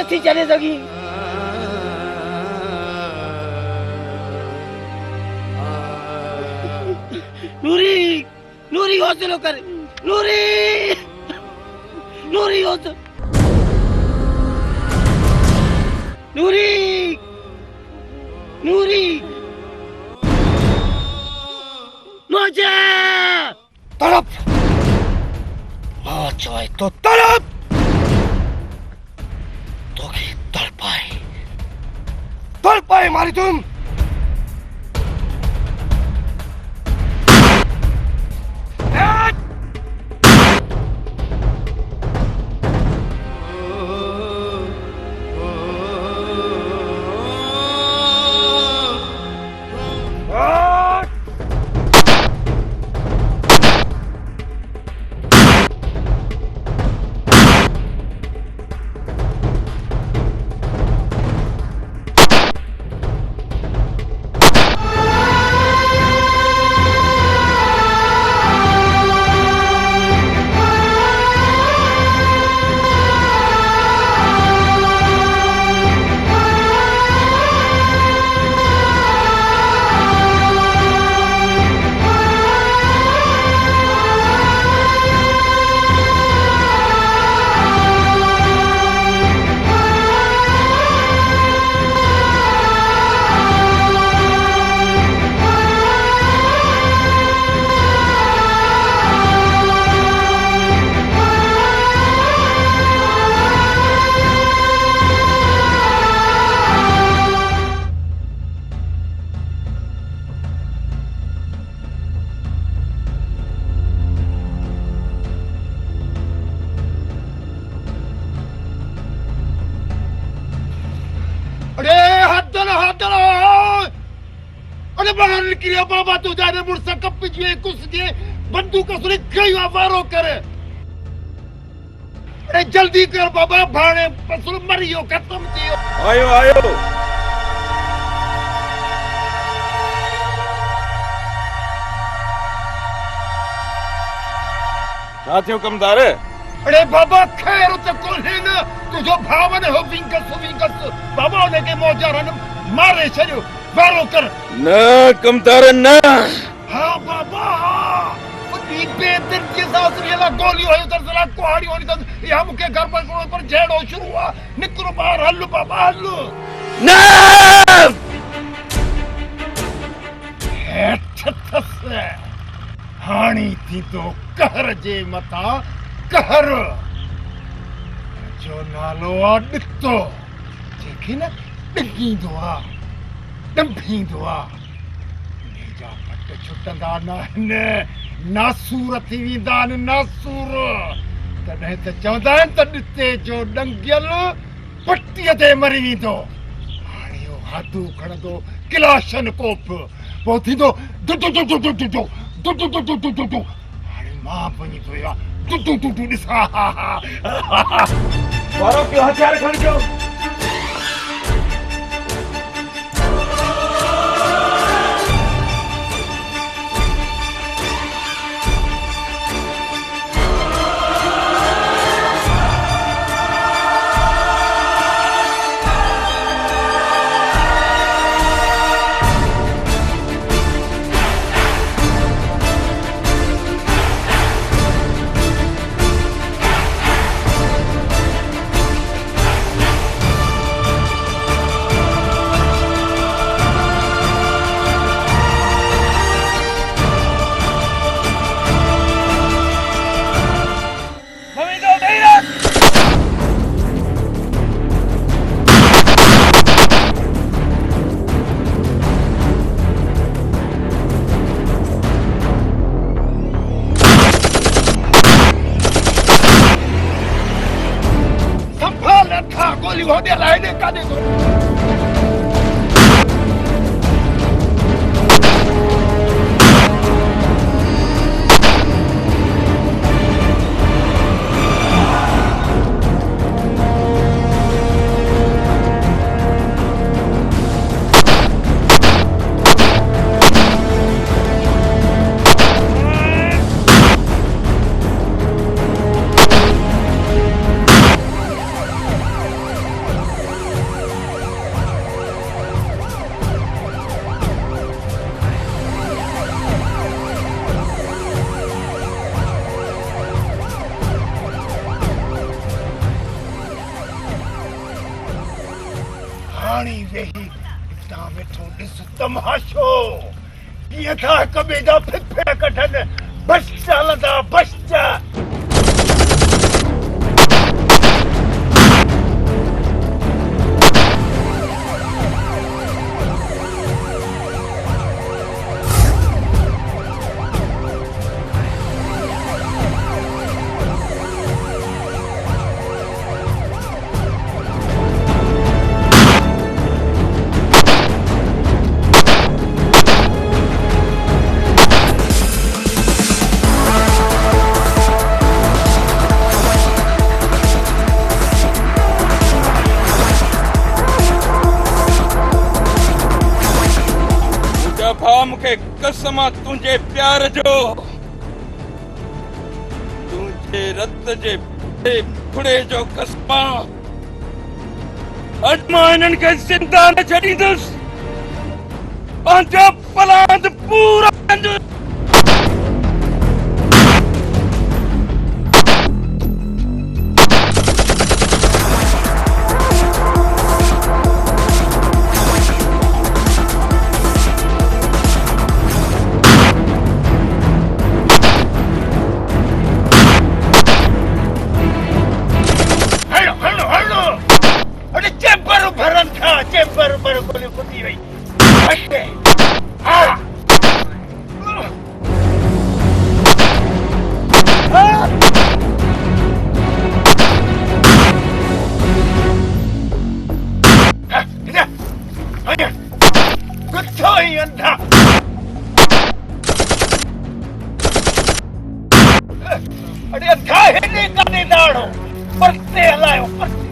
नथी चढ़े सघी नूरी नूरी हौसलो कर नूरी नूरी हौसलो नूरी नूरी मुझे तड़प मौत चाहे तो तड़प तड़पाए मारी तुम बाहर निकलिया बाबा तू जाने मुड़सा कप जुए कुछ दिए बंदूक सुनी गयो वारो करे। अरे जल्दी कर बाबा भाणे पसुल मरियो खत्म थियो। आयो आयो छा थियो कमदार? अरे बाबा खैर तो कोन्हे न तुझो भावन हो विंगस बाबा उनके मोजारन मारे छड़ियो वारो कर। न कमदार न। हाँ बाबा हाँ उनी बेदर के साथ रेला गोली होयो तरसला कुहाड़ी होनी तस या मुके घर पर झेड़ो शुरू हुआ निकरो बाहर हल्लो बाबा हल्लो न। छत्तस हानी थी तो कहर जे मता कहर जो नालो आ ॾितो जेके न ॾिगींदो आ ॾंभींदो आ नेजा पट छुटंदा न नासूर थी वेंदा आहिनि नासूर। तॾहिं त चवंदा आहिनि त ॾिते जो ॾंगियल पटीअ ते मरी वेंदो। हाणे इहो हाथू खणंदो किलाशन कोप पोइ थींदो हाणे मां वञी थो या ॾिसां वारो कयो हथियार खणजो। गोली होने लाइने का देखो। हाणी वेही हितां वेठो ॾिस तमाशो कीअं था हिक ॿिए जा फिफे कढनि बच्चा हलंदा बच्चा। मुखे कसम तुझे प्यार जो तुझे रत जे फुड़े जो कसम अज मां इन्हनि खे जिंदा न छॾींदुसि पंहिंजो पलांद पूरो कंदुसि। चेंबर पर गोली फुटी वही। हाँ अरे अथा हेॾे काॾे दाड़ो परते हलायो परते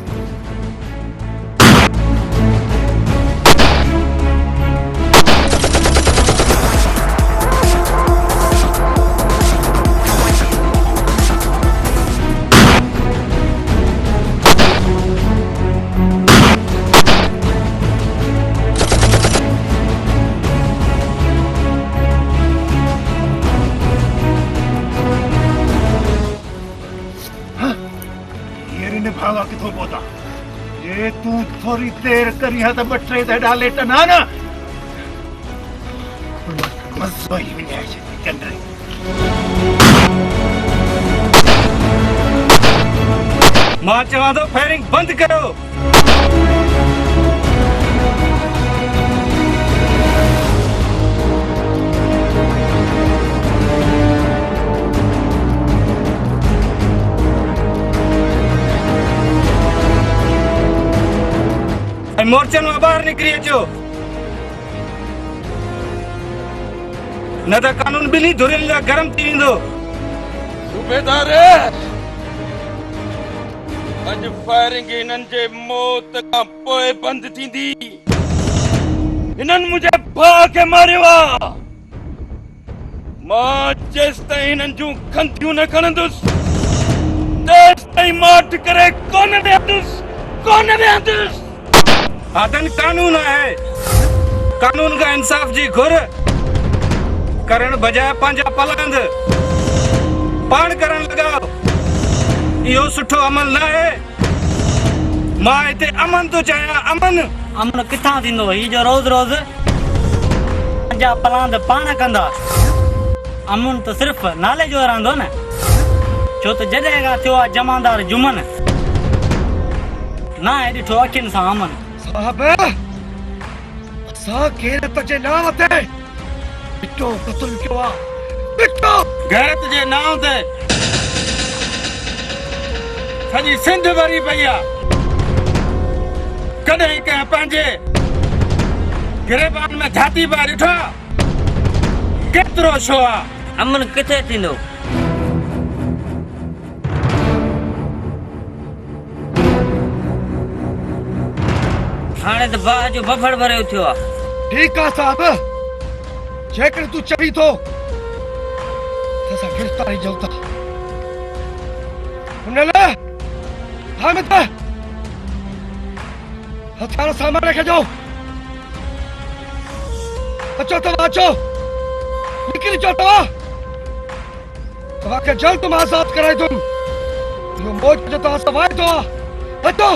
भावा किथों पहुता ये तू थोड़ी देर करी है तो बटरे ते डाले टना ना मज़ो ही विञाए छॾी चंडरे मां चवां थो फायरिंग बंदि कयो मोर्चन में बाहर निकरी अचो न त कानून ॿिन्ही धुरियुनि जा गरम थी वेंदो सूबेदार अॼु फायरिंग हिननि जे मौत खां पोइ बंदि थींदी हिननि मुंहिंजे भाउ खे मारियो आहे मां जेसि ताईं हिननि जूं खंतियूं न खणंदुसि तेसि ताईं माठ करे कोन विहंदुसि आदन कानून है कानून का इंसाफ जी घुर करण बजाय पंहिंजा पलंद पाण करण लॻाओ इहो सुठो अमल न आहे मां हिते अमन थो चाहियां अमन किथां थींदो ही जो रोज़ पंहिंजा पलंद पाण कंदा अमन त सिर्फ़ नाले जो रहंदो न छो त जॾहिं खां थियो आहे जमादार जुमन ना आहे ॾिठो अखियुनि सां अमन साहब असां गैरत जे नाम ते बिट्टो क़त्ल कयो आहे बिट्टो गैरत जे नाम ते सॼी सिंध भरी पई आहे कॾहिं कंहिं पंहिंजे गिरेबान में झाती पा ॾिठो केतिरो छो आहे अमन किथे थींदो हाणे त बाह जो बफड़ भरियो थियो आहे ठीकु आहे साहब जेकॾहिं तूं चवी थो त असां गिरफ़्तारी ॾियूं था हुन लाइ हामिद हथियार सामान रखिजो अचो तव्हां अचो निकिरी अचो तव्हांखे जल्द मां आज़ाद कराईंदुमि इहो मौज जो तव्हां सां वाइदो आहे अचो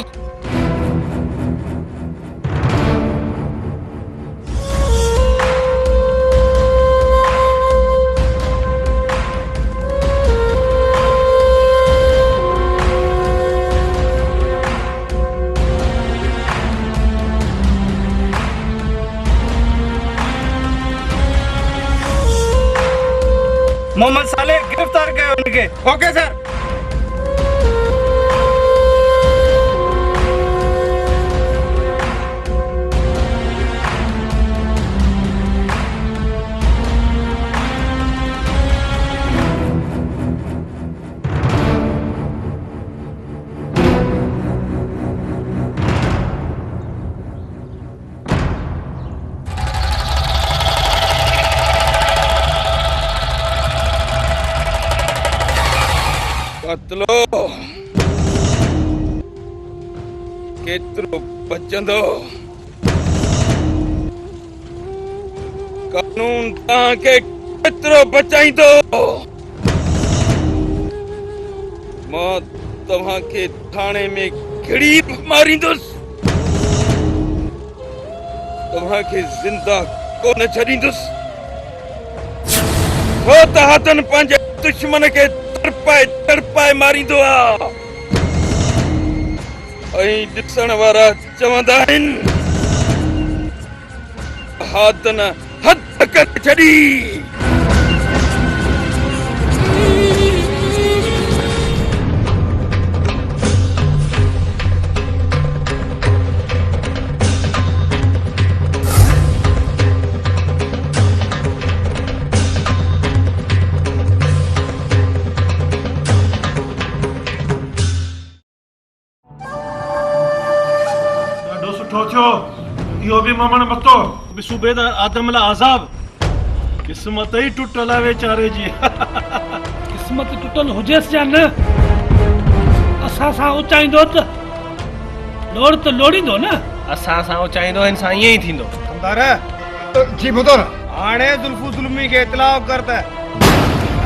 मोहम्मद साले गिरफ्तार कयो उनके ओके सर कतलो केतिरो बचंदो कानून तव्हांखे केतिरो बचाईंदो मां तव्हांखे थाणे में घिड़ी मारींदुसि तव्हांखे जिंदा कोन छॾींदुसि छो त हथनि पंहिंजे दुश्मन खे तड़पाए मारींदो आहे ऐं ॾिसण वारा चवंदा आहिनि हाथन हथ करे छॾी थियो इहो बि ममण मतो सूबेदार आदमला आज़ाब किस्मत ही टुटल आहे वेचारे जी किस्मत टुटल हुजेसि या न असां सां उचाईंदो त लोड़ त लोड़ींदो न असां सां उचाईंदो इंसान ईअं ई थींदो कंदार जी ॿुधो न हाणे ज़ुल्फू ज़ुल्मी खे इतलाउ कर त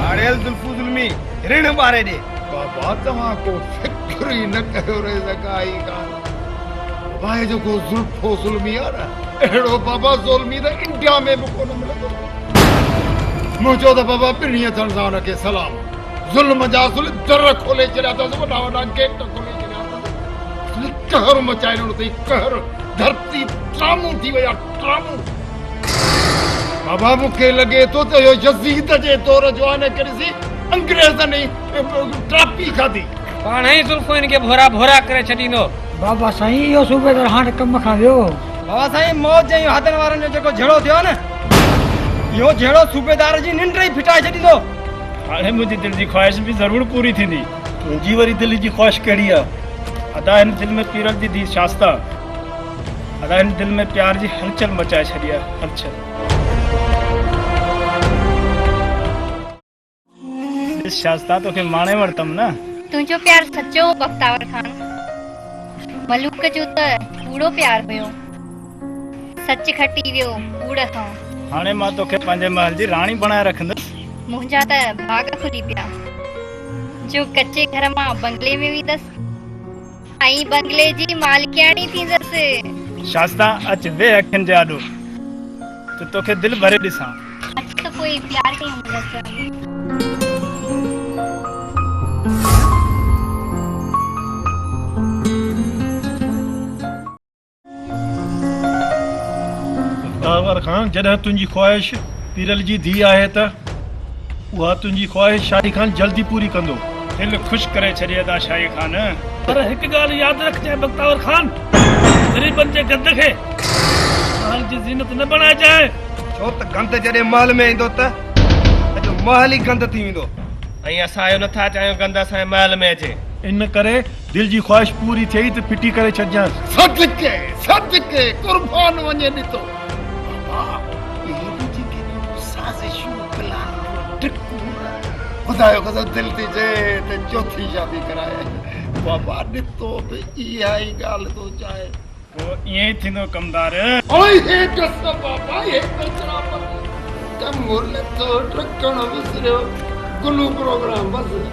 हाणे ज़ुल्फू ज़ुल्मी ऋण ॿारे ॾे बाबा तव्हां को फिक्र ई न कयो रे ज़काई कान भाई जेको ज़ुल्फो ज़ुल्मी आहे न अहिड़ो बाबा ज़ुल्मी त इंडिया में बि कोन मिलंदो मुंहिंजो त बाबा ॿिन्ही हथनि सां हुनखे सलाम ज़ुल्म जा दर खोले छॾिया अथसि वॾा वॾा गेट खोले छॾिया अथसि कहर मचाइणो अथई कहर धरती ट्रामू थी वई आहे ट्रामू बाबा मूंखे लॻे थो त इहो यज़ीद जे तौर जो आहे न ॾिसी अंग्रेज़नि ट्रापी खाधी पाण ई ज़ुल्फो हिन खे भोरा भोरा करे छॾींदो बाबा साईं इहो सूबेदार हाणे कम खां वियो बाबा साईं मौत जे हथनि वारनि जो जेको झेड़ो थियो न इहो झेड़ो सूबेदार जी निंड ई फिटाए छॾींदो हाणे मुंहिंजी दिलि जी ख़्वाहिश बि ज़रूरु पूरी थींदी तुंहिंजी वरी दिलि जी ख़्वाहिश कहिड़ी आहे अदा हिन दिलि में पीरल जी धीउ शास्ता अदा हिन दिलि में प्यार जी हलचल मचाए छॾी आहे हलचल शास्ता तोखे माणे वरितमि न तुंहिंजो प्यार सचो बख्तावर खान मलूक जो त कूड़ो प्यार हुयो सच खटी वियो कूड़ खां हाणे मां तोखे पंहिंजे महल जी राणी बणाए रखंदुसि मुंहिंजा त भाग खुली पिया जो कच्चे घर मां बंगले में वेंदसि ऐं बंगले जी मालिकियाणी थींदसि शास्ता अच वे अखियुनि जे आॾो त तोखे दिलि भरे ॾिसां अच त कोई प्यार कयूं मुंहिंजा तावर खान जॾहिं तुंहिंजी ख्वाहिश पीरल जी धीउ आहे त उहा तुंहिंजी ख्वाहिश शाही खान जल्दी पूरी कंदो दिलि ख़ुशि करे छॾिया था शाही खान पर हिकु ॻाल्हि यादि रखजांइ बख्तावर खान ग़रीबनि जे गंद खे महल जी ज़ीनत न बणाइजांइ छो त गंद जॾहिं महल में ईंदो त अॼु महल ई गंद थी वेंदो ऐं असां इहो नथा चाहियूं गंद असांजे महल में अचे इन करे दिलि जी ख्वाहिश पूरी थिए त फिटी करे छॾिजांइ सदके कुर्बान वञे ॾिठो ॿुधायो कसम दिलि थी चए त चौथी शादी कराए बाबा ॾिठो बि इहा ई ॻाल्हि थो चाहे पोइ ईअं ई थींदो कमदार ट्रकण विसरियो गुलू प्रोग्राम बसि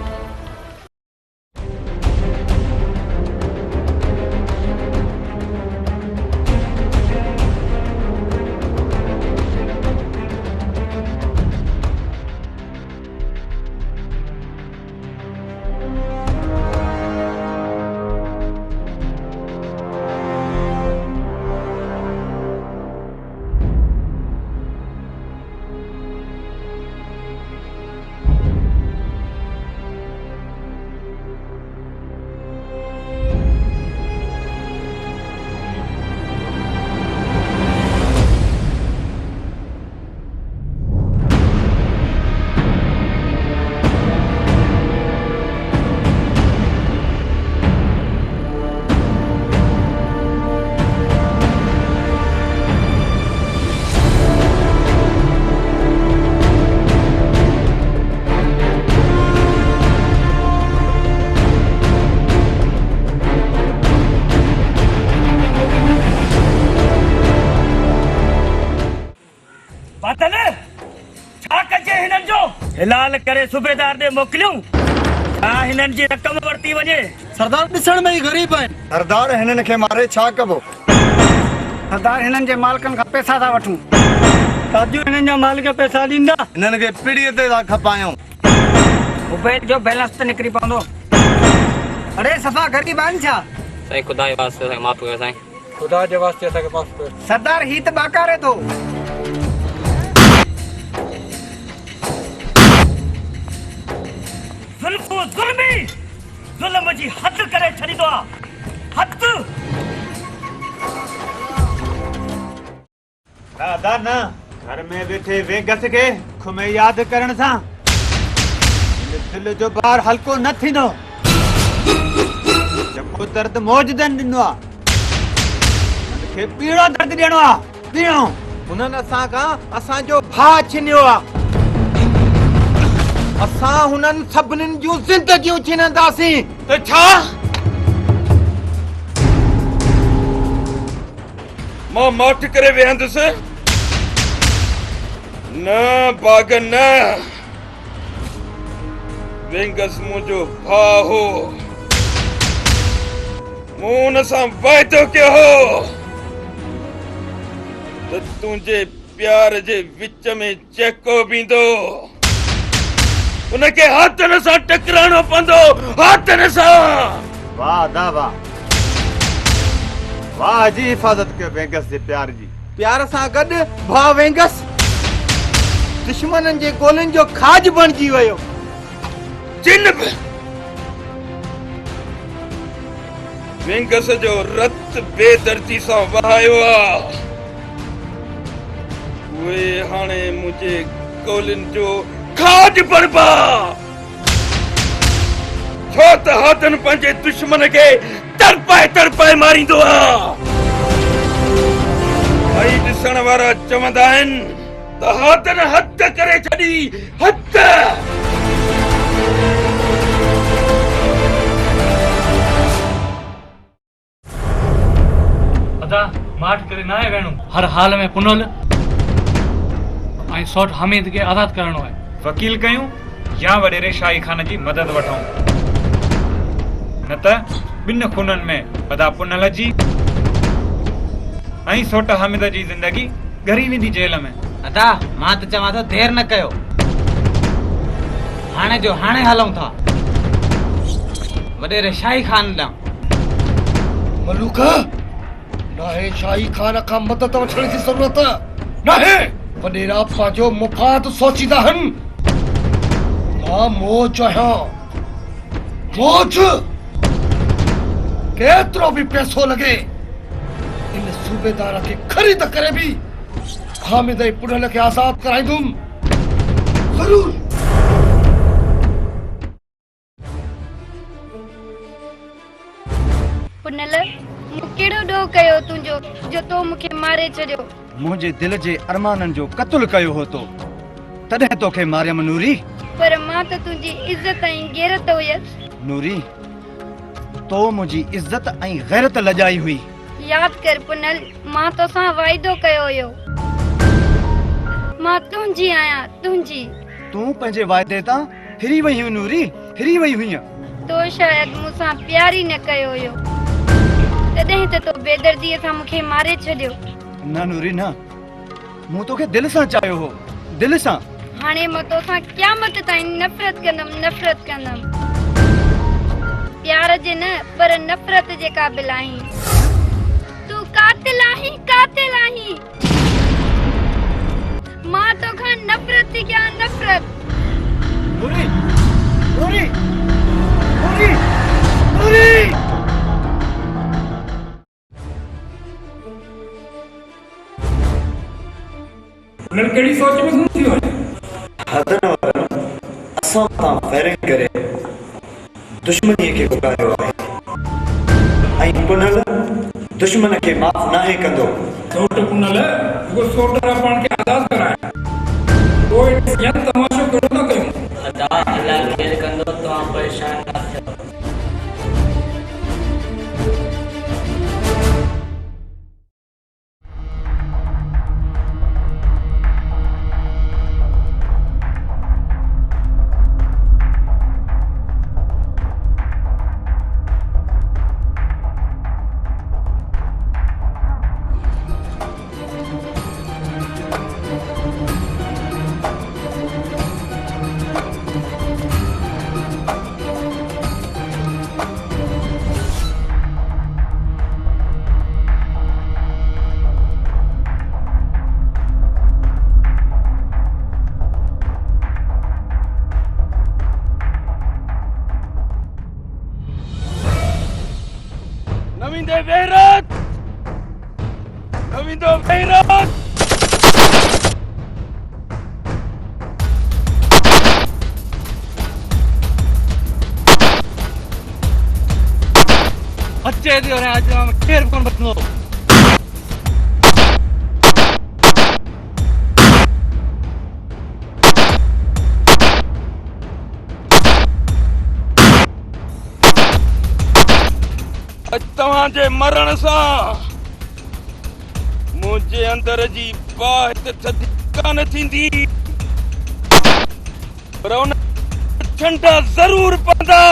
हिलाल करे सूबेदार ने मोकिलियूं छा हिननि जी रक़म वरती वञे सरदार ॾिसण में ई ग़रीब आहिनि सरदार हिननि खे मारे छा कबो सरदार हिननि जे मालिकनि खां पैसा था वठूं ताजू हिननि जा मालिक पैसा ॾींदा हिननि खे पीढ़ीअ ते था खपायूं मोबाइल जो बैलेंस त निकिरी पवंदो अरे सफ़ा ग़रीब आहिनि छा साईं खुदा जे वास्ते असांखे माफ़ कयो साईं खुदा जे वास्ते असांखे माफ़ कयो सरदार ही त बाकारे थो ज़ुल्फो ज़ुल्मी ज़ुल्म जी हद करे छॾींदो आहे हद दादा न घर में वेठे वेगस के खुमे यादि करण सां दिल जो बार हल्को न थींदो जेको दर्द मौजदनि ॾिनो आहे खे पीड़ो दर्द ॾियणो आहे पीड़ो उन्हनि असां खां असांजो भाउ छिनियो आहे असां हुननि सभिनीनि जूं ज़िंदगियूं छीनंदासीं त छा मां माठ करे वेहंदुसि न बाग न वेंगस मुंहिंजो भाउ हो मूं हुन सां वाइदो कयो हो त तुंहिंजे प्यार जे विच में जेको बींदो उनखे हथनि सां टकराइणो पवंदो हथनि सां वाह दा वाह वाह जी हिफ़ाज़त कयो वेंगस जे प्यार जी प्यार सां गॾु भाउ वेंगस दुश्मननि जे गोलियुनि जो खाज बणिजी वियो जिन बि वेंगस जो रत बेदर्दी सां वहायो आहे उहे हाणे मुंहिंजे गोलियुनि जो खाज बणिबा छो त हाथनि पंहिंजे दुश्मन खे तड़पाए मारींदो आहे ॾिसण वारा चवंदा आहिनि त हाथनि हथ करे छॾी हथ अदा माठ करे ना आहे वेणो हर हाल में पुनल ऐं सौट हमीद खे आज़ाद करणो आहे वकील कयूं या वॾेरे शाही खान जी मदद वठूं न त ॿिनि खूननि में अदा पुनल जी ऐं सोट हामिद जी ज़िंदगी गरी वेंदी जेल में अदा मां त चवां थो देर न कयो हाणे जो हाणे हलूं था वॾेरे शाही खान ॾांहुं मलूका नाहे शाही खान खां मदद वठण जी ज़रूरत नाहे वॾेरा पंहिंजो मुफ़ाद सोचींदा आहिनि मां मौज आहियां मौज केतिरो बि पैसो लॻे इन सूबेदार खे ख़रीद करे बि हामिद ऐं पुनल खे आज़ाद कराईंदुमि ज़रूर पुनल मूं कहिड़ो ॾोह कयो तुंहिंजो जो तो मूंखे मारे छॾियो मुंहिंजे दिल जे अरमाननि जो क़त्ल कयो हो तो तॾहिं तोखे मारियम नूरी पर मां त तुंहिंजी इज़त ऐं गैरत हुयसि नूरी तो मुंहिंजी इज़त ऐं गैरत लॼाई हुई याद कर पुनल मां तोसां वाइदो कयो हुयो मां तुंहिंजी आहियां तुंहिंजी तूं पंहिंजे वाइदे तां हिरी वई हुई नूरी हिरी वई हुई तो शायदि मूंसां प्यार ई न कयो हुयो तॾहिं त तो बेदर्दीअ सां मूंखे मारे छॾियो न नूरी न मूं तोखे दिल सां चाहियो हो दिल सां हाणे मां तोसां क़यामत ताईं नफ़रत कंदमि प्यार जे न पर नफ़रत जे क़ाबिल आहीं तूं कातिल आहीं मां तोखां नफ़रत थी कयां नफ़रत नूरी नूरी नूरी नूरी उन्हनि कहिड़ी सोच में घुम थी वञे हदन वारा असां तां फायरिंग करे दुश्मनीअ खे भुलायो आहे ऐं पुनल दुश्मन खे माफ़ नाहे कंदो सोट पुनल वो सोटरा पाण खे आज़ाद कराए कोई या तमाशो करो न कयो अदा अल्लाह खेल कंदो तो आप परेशान न थियो नवींदे गैरत नवींदो गैरत अच्छे दियो रे आज केर कोन बतनो तव्हांजे मरण सां मुंहिंजे अंदर जी बाहि थधी कान थींदी, पर उन ठंडा ज़रूर पवंदा।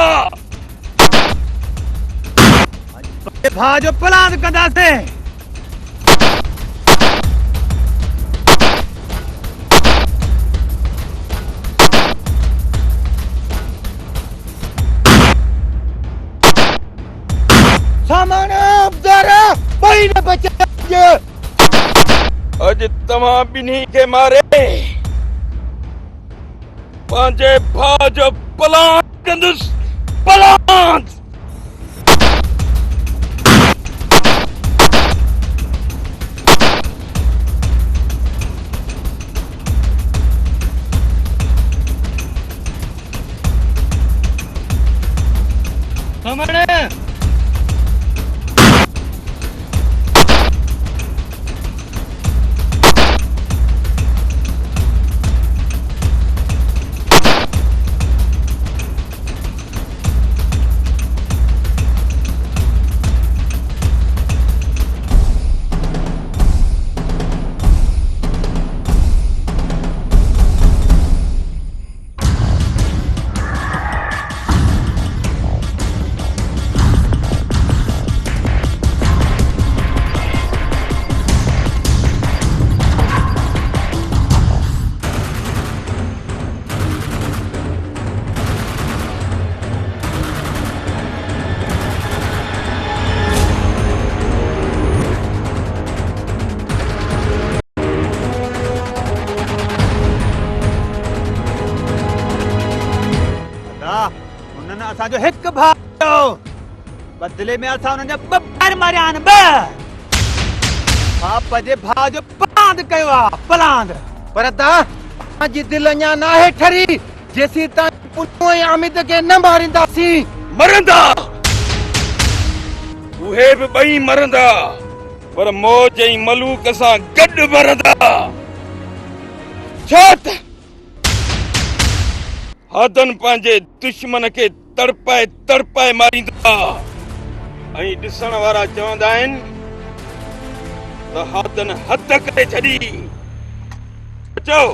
भाउ जो प्लान कंदासीं। सामान अब्दारा भाई ने बचाया। अज तव्हां ॿिन्ही खे मारे पंहिंजे भाउ जो प्लान कंदुसि। प्लान सामान उन्हनि असांजो हिकु भाउ बदिले में असां उन्हनि जा ॿ ॿार मारिया आहिनि। ॿ बाप जे भाउ जो प्लान कयो आहे। प्लान पर तव्हांजी दिलि अञा न आहे ठरी जेसीं तव्हां पुन्नू ऐं अमित खे न मारींदासीं। मरंदा उहे बि ॿई मरंदा, पर मौज ऐं मलूक सां गॾु मरंदा। छो त हादन पंहिंजे दुश्मन खे तड़पाए तड़पाए मारींदा ऐं ॾिसण वारा चवंदा आहिनि त हादन हद करे छॾी। चओ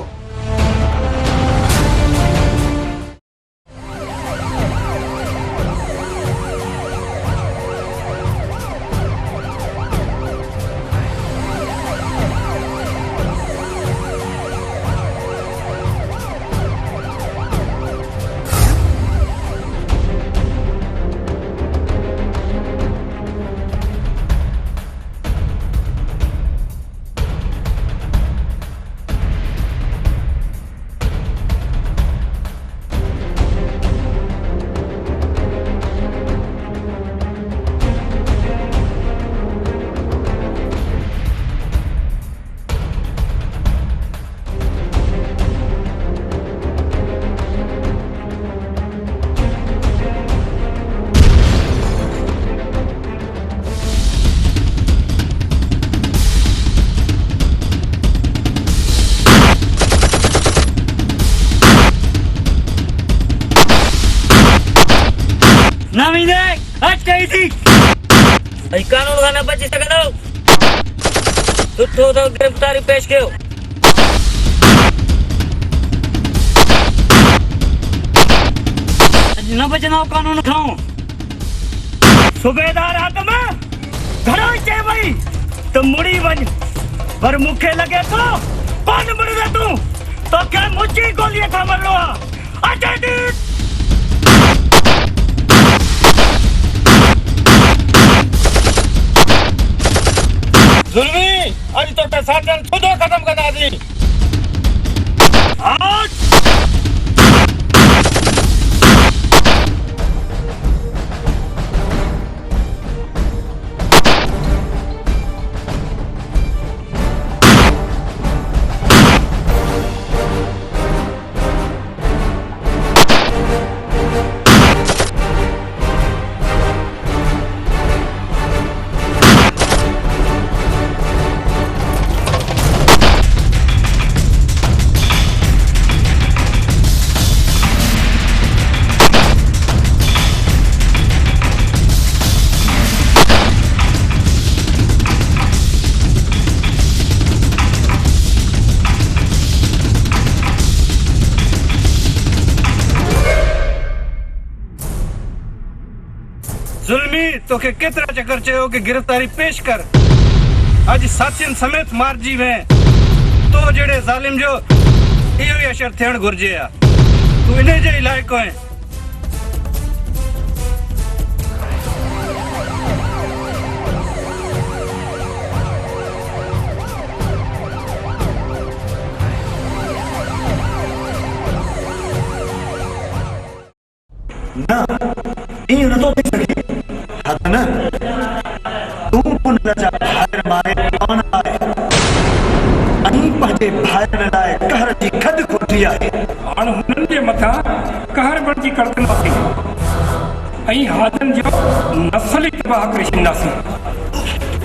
नामींदे हट कई थी ऐं कानून खां न बची सघंदो। सुठो तो गिरफ़्तारी पेश कयो। अॼु न बचंदो कानून खां। सूबेदार आदम घणो ई चए वई त मुड़ी वञ, पर मूंखे लॻे थो कोन मुड़ींदे तूं। तोखे मुंहिंजी गोलीअ खां मरणो आहे। अचे ज़ुल्मी अॼु तोखे साटन खुदो ख़त्म कंदासीं। जुल्मी तोखे केतिरा चक्कर चयो कि गिरफ्तारी पेश कर अज साथियुनि समेत मारजी में तो जड़े जालिम जो इहो ई असर थियण घुर्जे आ तू इन जे लाइक़ आहे ना ईअं नथो थी सघे हथ न तूं पुन जा भाइर मारे कौन आहे ऐं पंहिंजे भाइरनि लाइ कहर जी खद खोटी आहे हाणे हुननि जे मथां कहर बणजी करंदासीं ऐं हादनि जो नस्ल ई तबाह करे छॾींदासीं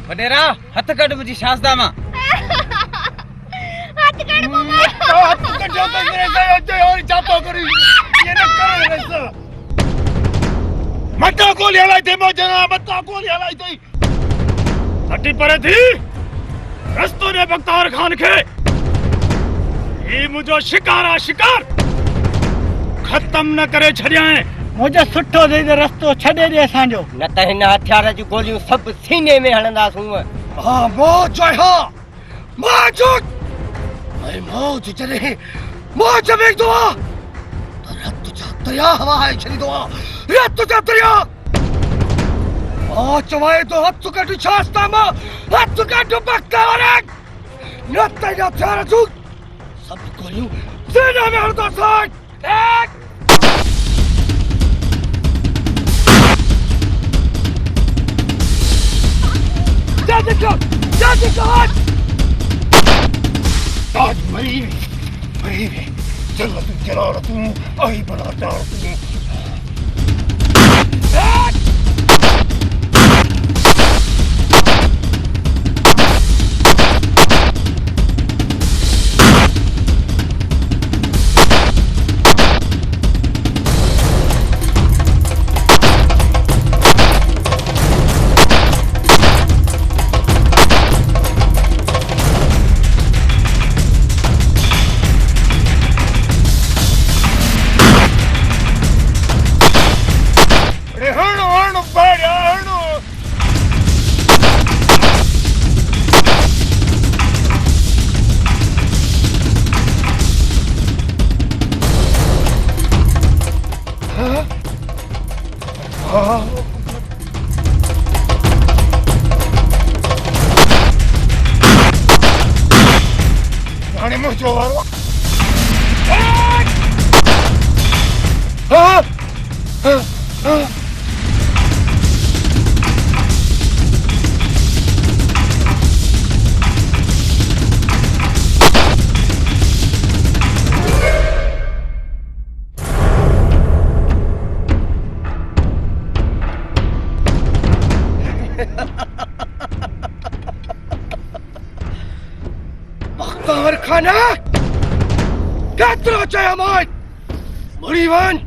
वडेरा हथ कढ मुंहिंजी शासदा मां हथ कढ मामा हथ कढो तो मेरे से अचे और चातो करी ये न करे वैसा मता गोली हलाई थे मोजना मता गोली हलाई थी हटी परे थी रस्तो ने बख्तार खान के ये मुझो शिकार खत्म न करे छड़िया है मुझे सुठो दे दे रस्तो छॾे दे असांजो न त हिन हथियार जी गोलियूं सभु सीने में हणंदासूं हां मौज है हां मौज ऐं मौज जॾहिं मौज में ईंदो आहे त रत जा दरिया हवा आहे छॾींदो आहे रत जा दरिया चवाए तो हथ कढ शास्ता मां हथ कढ बख्तार न त हिन हथियार जूं सभु गोलियूं सीने में हणंदासीं आज मरी जल्लत जलालतू आई बना चाहतू mucho barba. खाना केतिरो चयोमांइ मुड़ीवन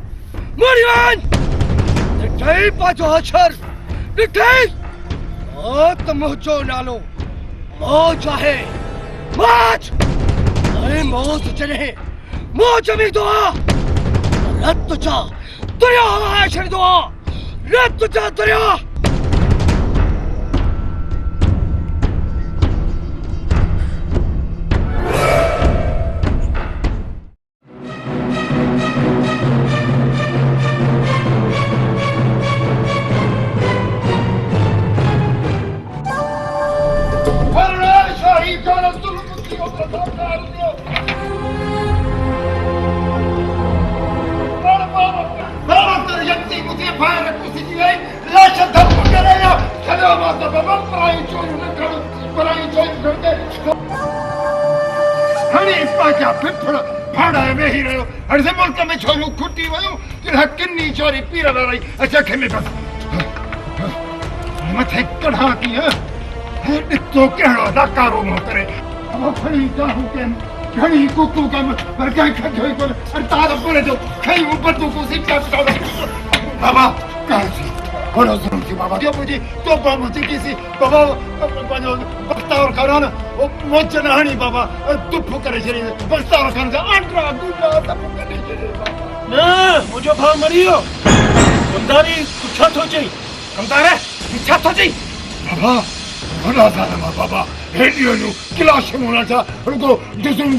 ॾिठई पांजो अक्षर ॾिठई मौत मुंहिंजो नालो मौज आहे मौज ऐं मौत जॾहिं मुंहुं जमींदो आहे रत जा दरिया हलाए छॾींदो आहे रत जा दरिया मुल्क में छोरियूं खुटी वयूं किन्नी छोरी पीर वारी अच्छा खेमे बस मथे कढ़ा कीअं ॾिठो कहिड़ो नकारो मूं करे खणी गाहूं कयमि घणी कुकू कयमि पर कंहिं खजो ई कोन्हे अरे तार पर जो खयूं बंदूकूं सिटा बाबा कासी बड़ो ज़रूर थी बाबा जो मुझे तो मुझे किसी बाबा पंहिंजो बख्तावर खान वो मोच न हणी बाबा दुफ करे छॾी बख्तावर खान जा आंड्रा गुंडा सब करे छॾी बाबा न मुंहिंजो भाउ मरी वियो कमदारी तूं छा थो चई कमदार छा थो चई बाबा बड़ा ज़ालिम आहे बाबा हेॾियूं हेॾियूं क्लास मुना छा रुगो डिसूं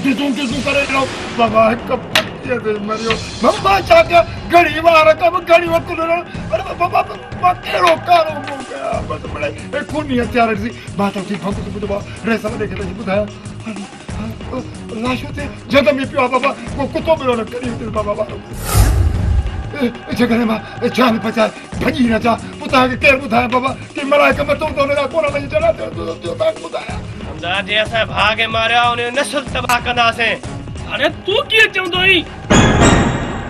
करे ॾिनो बाबा हिकु पटीअ ते मरियो बाबा छा कया घणी वार कम घणी वक़्तु ॾिनो अरे बाबा मां कहिड़ो कारो मूं कया बसि मिड़ई खूनी हथियार ॾिसी मां तव्हांखे भंग ॿुधो आहे रेस ॾेखे त ॿुधायो लाशो ते जद में पियो आहे बाबा को कुतो बि न करी हुते बाबा वारो जगह मां जान बचाए भॼी न जा पोइ तव्हांखे केरु ॿुधाए बाबा की मलाइक मथो त हुनजा कोन लही चढ़ा तव्हांखे ॿुधाया दादी असां भाउ खे मारिया उन नस्ल तबाह कंदासीं अरे तूं कीअं चवंदो आहीं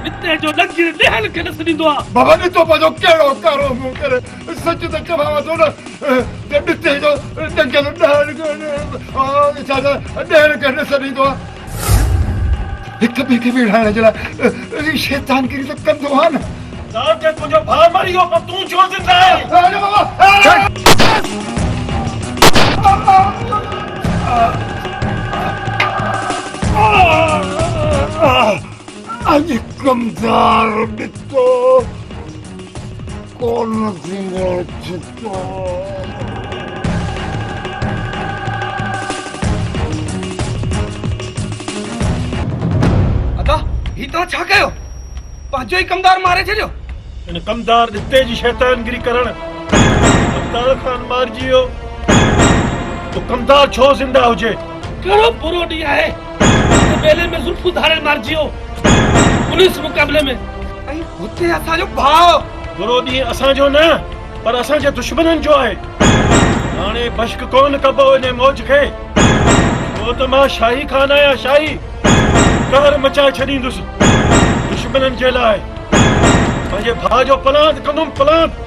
हिते जो लॻी ॾहल खे न ॾींदो आहे बाबा ॾिठो पंहिंजो कहिड़ो कारो मूं करे सच त चवां थो न ॾिठे जो ॾंगल ॾहल खे न ॾींदो आहे हिकु ॿिए खे विढ़ाइण जे लाइ शैतानगिरी त कंदो आहे न तव्हांखे तुंहिंजो भाउ मरी वियो पर तूं छो ज़िंदा आहीं अॼु कमज़ार ॾिठो कोन थींदो चितो अदा ही तव्हां छा कयो पंहिंजो ई कमदार मारे छॾियो इन कमदार ॾिते जी शैतानगिरी करण कमदार खान मारिजी वियो तो कमदार छो ज़िंदा हुजे कहिड़ो बुरो ॾींहुं आहे मेले में ज़ुल्फू धारे मारिजी वियो पुलिस मुक़ाबले में ऐं हुते असांजो भाउ बुरो ॾींहुं असांजो न पर असांजे दुश्मननि जो आहे हाणे बश्क कोन कबो इन मौज खे छो त मां शाही खान आहियां शाही कहर मचाए छॾींदुसि दुश्मननि जे लाइ पंहिंजे भाउ जो पलांत कंदुमि पलांत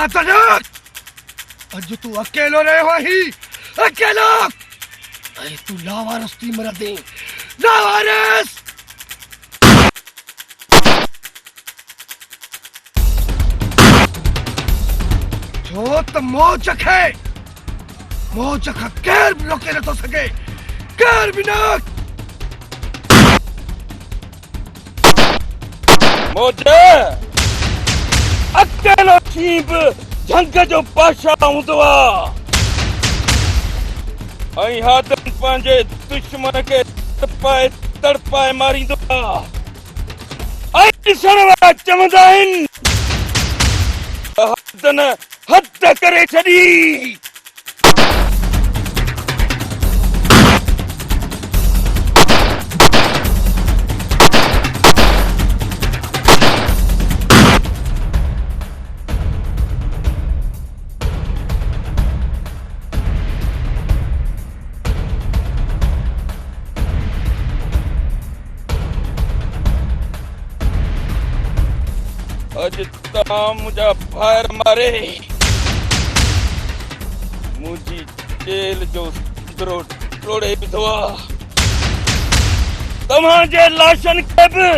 अज तू अकेलो रहे ही अकेलो अरे तू लावारस थी मर दे लावारस जो तो मौज खे मौज का कैर भी रोके न तो सके कैर भी ना मौज अकेलो चीब झंग जो बादशाह हूंदो आहे हादन पंहिंजे दुश्मन खे तड़पाए मारींदो आहे ॾिसण वारा चवंदा आहिनि हादन हद करे छॾी अज तव्हां मुंहिंजा फायर मारे मुंहिंजी जेल जो संदरो टोड़े विधो तव्हांजे लाशनि खे बि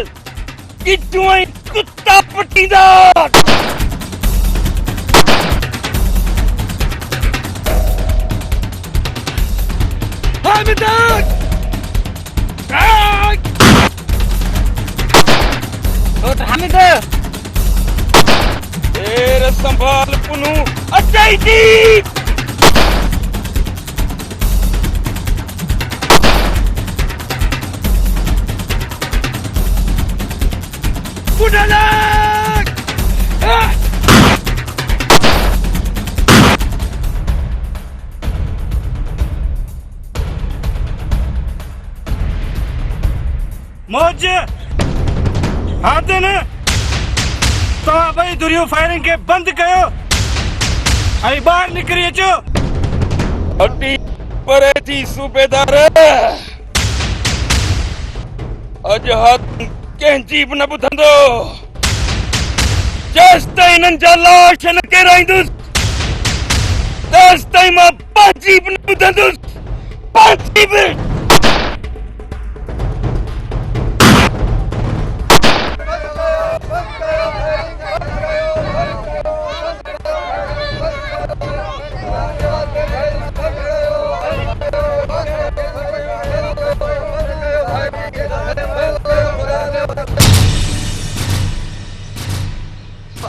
गिद्धूं ऐं कुता पटींदा देर संभाल पुनू अचाई थी मौज हादन तव्हां ॿई धुरियूं फायरिंग खे बंदि कयो ऐं ॿाहिरि निकिरी अचो हटी परे थी सूबेदार अॼु हथ कंहिंजी बि न ॿुधंदो जेसि ताईं हिननि जा लाश न किराईंदुसि तेसि ताईं मां पंहिंजी बि न ॿुधंदुसि पंहिंजी बि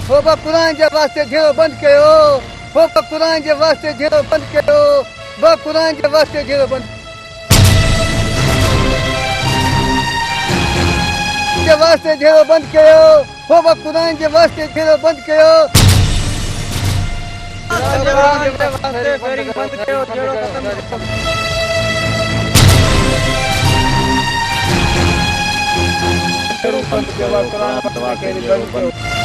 हो कुरान जे वास्ते झेड़ो बंद कयो हो कुरान जे वास्ते झेड़ो बंद कयो कुरान जे वास्ते झेड़ो बंद के वास्ते झेड़ो बंद कयो हो कुरान जे वास्ते झेड़ो बंद कयो बंद कयो झेड़ो खत्म बंद कयो कुरान मतवा के बंद कयो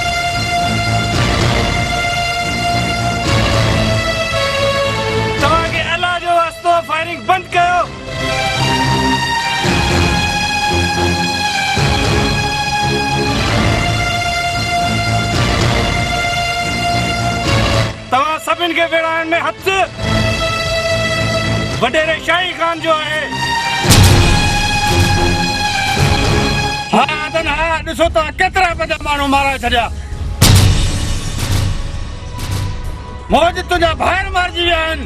तव्हांखे अलाह जो वास्तो फायरिंग बंदि कयो तव्हां सभिनि खे विड़ाइण में हथ वॾेरे शाही खान जो आहे हा आदन हा ॾिसो तव्हां केतिरा पंहिंजा माण्हू मारे छॾिया मौज तुंहिंजा ॿाहिरि मारिजी विया आहिनि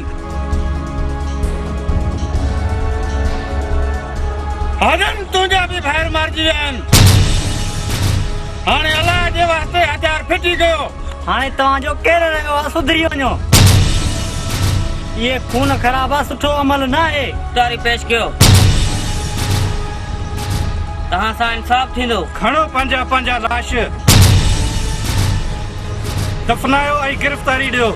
आदन तुंहिंजा बि ॿाहिरि मारिजी विया आहिनि हाणे अलाह जे वास्ते हथियार फिटी कयो हाणे तव्हांजो केरु रहियो आहे सुधरी वञो इहे खून ख़राब आहे सुठो अमल न आहे तारी पेश कयो तव्हां सां इंसाफ़ थींदो खणो पंहिंजा पंहिंजा लाश दफ़नायो ऐं गिरफ़्तारी ॾियो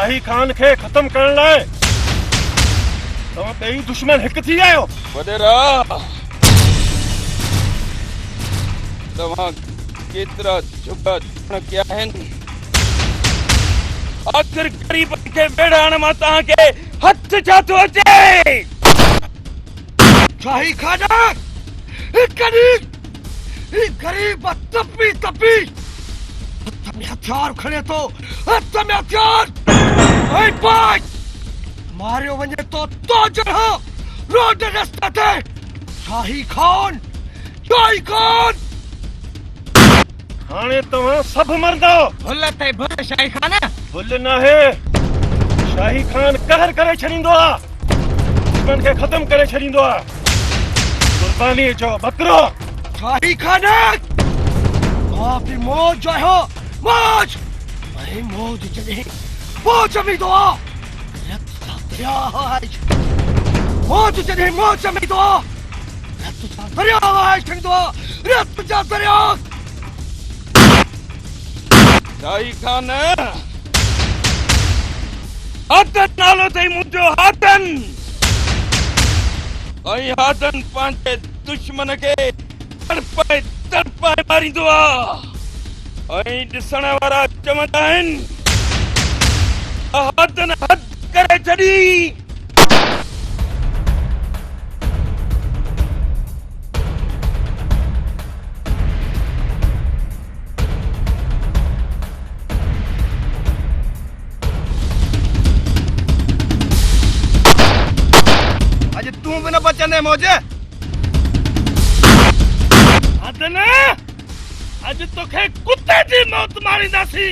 शाही खान खे खत्म करण लाइ तव्हां ॿई दुश्मन हिकु थी आहियो। वडेरा तव्हां केतिरा झुका कया आहिनि। आख़िर गरीब खे बेड़ाण मां तव्हांखे हथ छा थो अचे। शाही खान गरीब तपी तपी हथ में हथियार खणे थो, हथ में हथियार ऐं पांच मारियो वञे तो जॾहिं रोड रस्ते ते। शाही खान हाणे तव्हां सभु मरंदो। भुल ते भुल शाही खान भुल नाहे। शाही खान कहर करे छॾींदो आहे, दुश्मन खे ख़त्म करे छॾींदो आहे। कुर्बानी जो बकरो शाही खान मां बि मौज आहियो, मौज ऐं मौज जॾहिं मौज में दो रत सा दरिया आहे। मौज जॾहिं मौज में दो रत सा दरिया आहे ठंगदो, रत जा दरिया। शाही खान हाथन नालो अथई मुंहिंजो हाथन ऐं हाथन पंहिंजे दुश्मन खे तड़पाए मारींदो आहे ऐं ॾिसण वारा चवंदा आहिनि हाथन हद करे छॾी। तू भी न बचने मौजे। अदन अज तोखे कुत्ते जी मौत मारींदासी।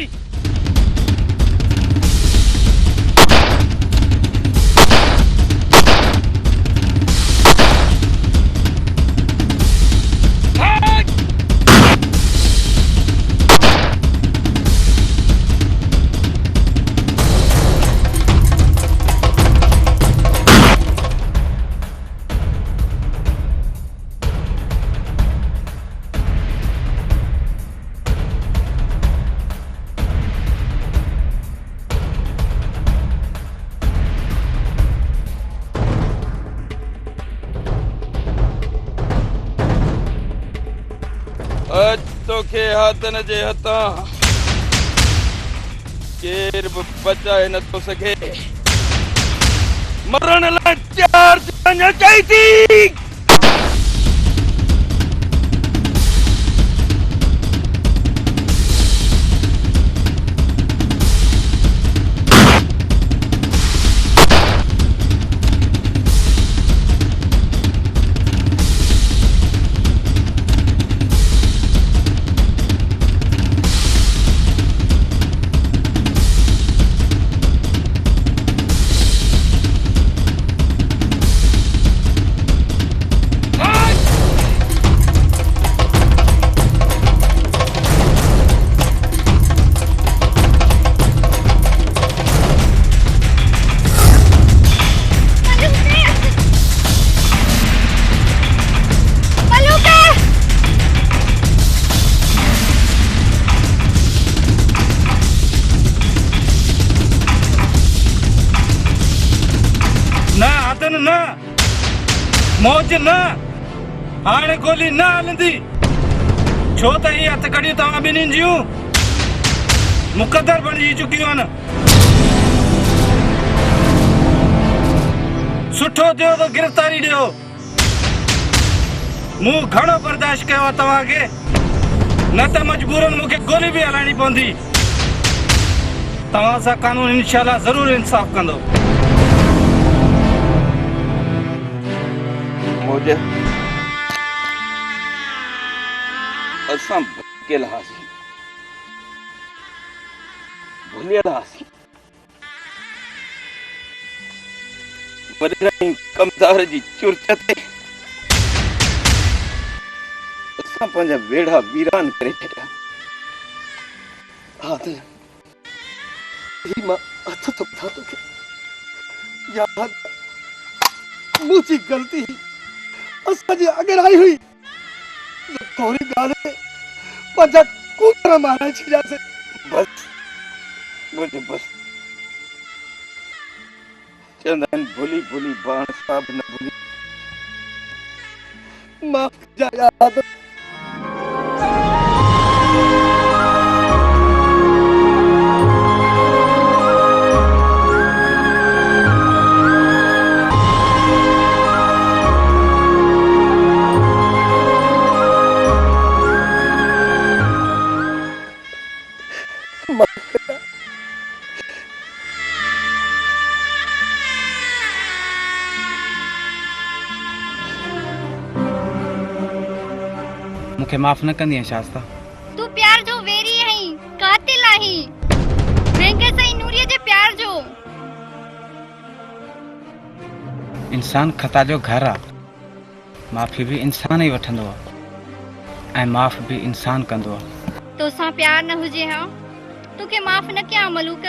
तोखे हाथन जे हथां केर बि बचाए नथो सघे। मरण लाइ तयार थियणु चाहिए। मौज न हाणे गोली न हलंदी छो त ही हथ कड़ी तव्हां ॿिन्हिनि जूं मुक़दर बणिजी चुकियूं आहिनि। सुठो थियो त गिरफ़्तारी ॾियो। मूं घणो बर्दाश्त कयो आहे तव्हांखे, न त मजबूरन मूंखे गोली बि हलाइणी पवंदी। तव्हां सां कानून इंशाअल्लाह ज़रूर इंसाफ़ कंदो। मौज असां भटकियल हुआसीं, भुलियल हुआसीं। वॾे कमदार जी चुरच ते असां पंहिंजा वेड़ा वीरान करे छॾिया। हा त ही मां हथ थो ॿुधां तोखे, याद मुंहिंजी ग़लती असांजी अॻिराई हुई। थोरी ॻाल्हि पंहिंजा कूकर माराए छॾियासीं। बस मुंहिंजो बस चवंदा आहिनि भुली भुली बाण सां बि न भुली। माफ जा याद मूंखे माफ़ न कंदी शास्ता। तू प्यार जो वेरी आहीं, कातिल आहीं, वेंगस ऐं नूरीअ जे प्यार जो। इंसान खता जो घर आ, माफ़ी भी इंसान ही वठंदो आ ऐं माफ़ भी इंसान कंदो आ। तोसां प्यार न हुजे हा, तोखे माफ़ न कयां मलूक।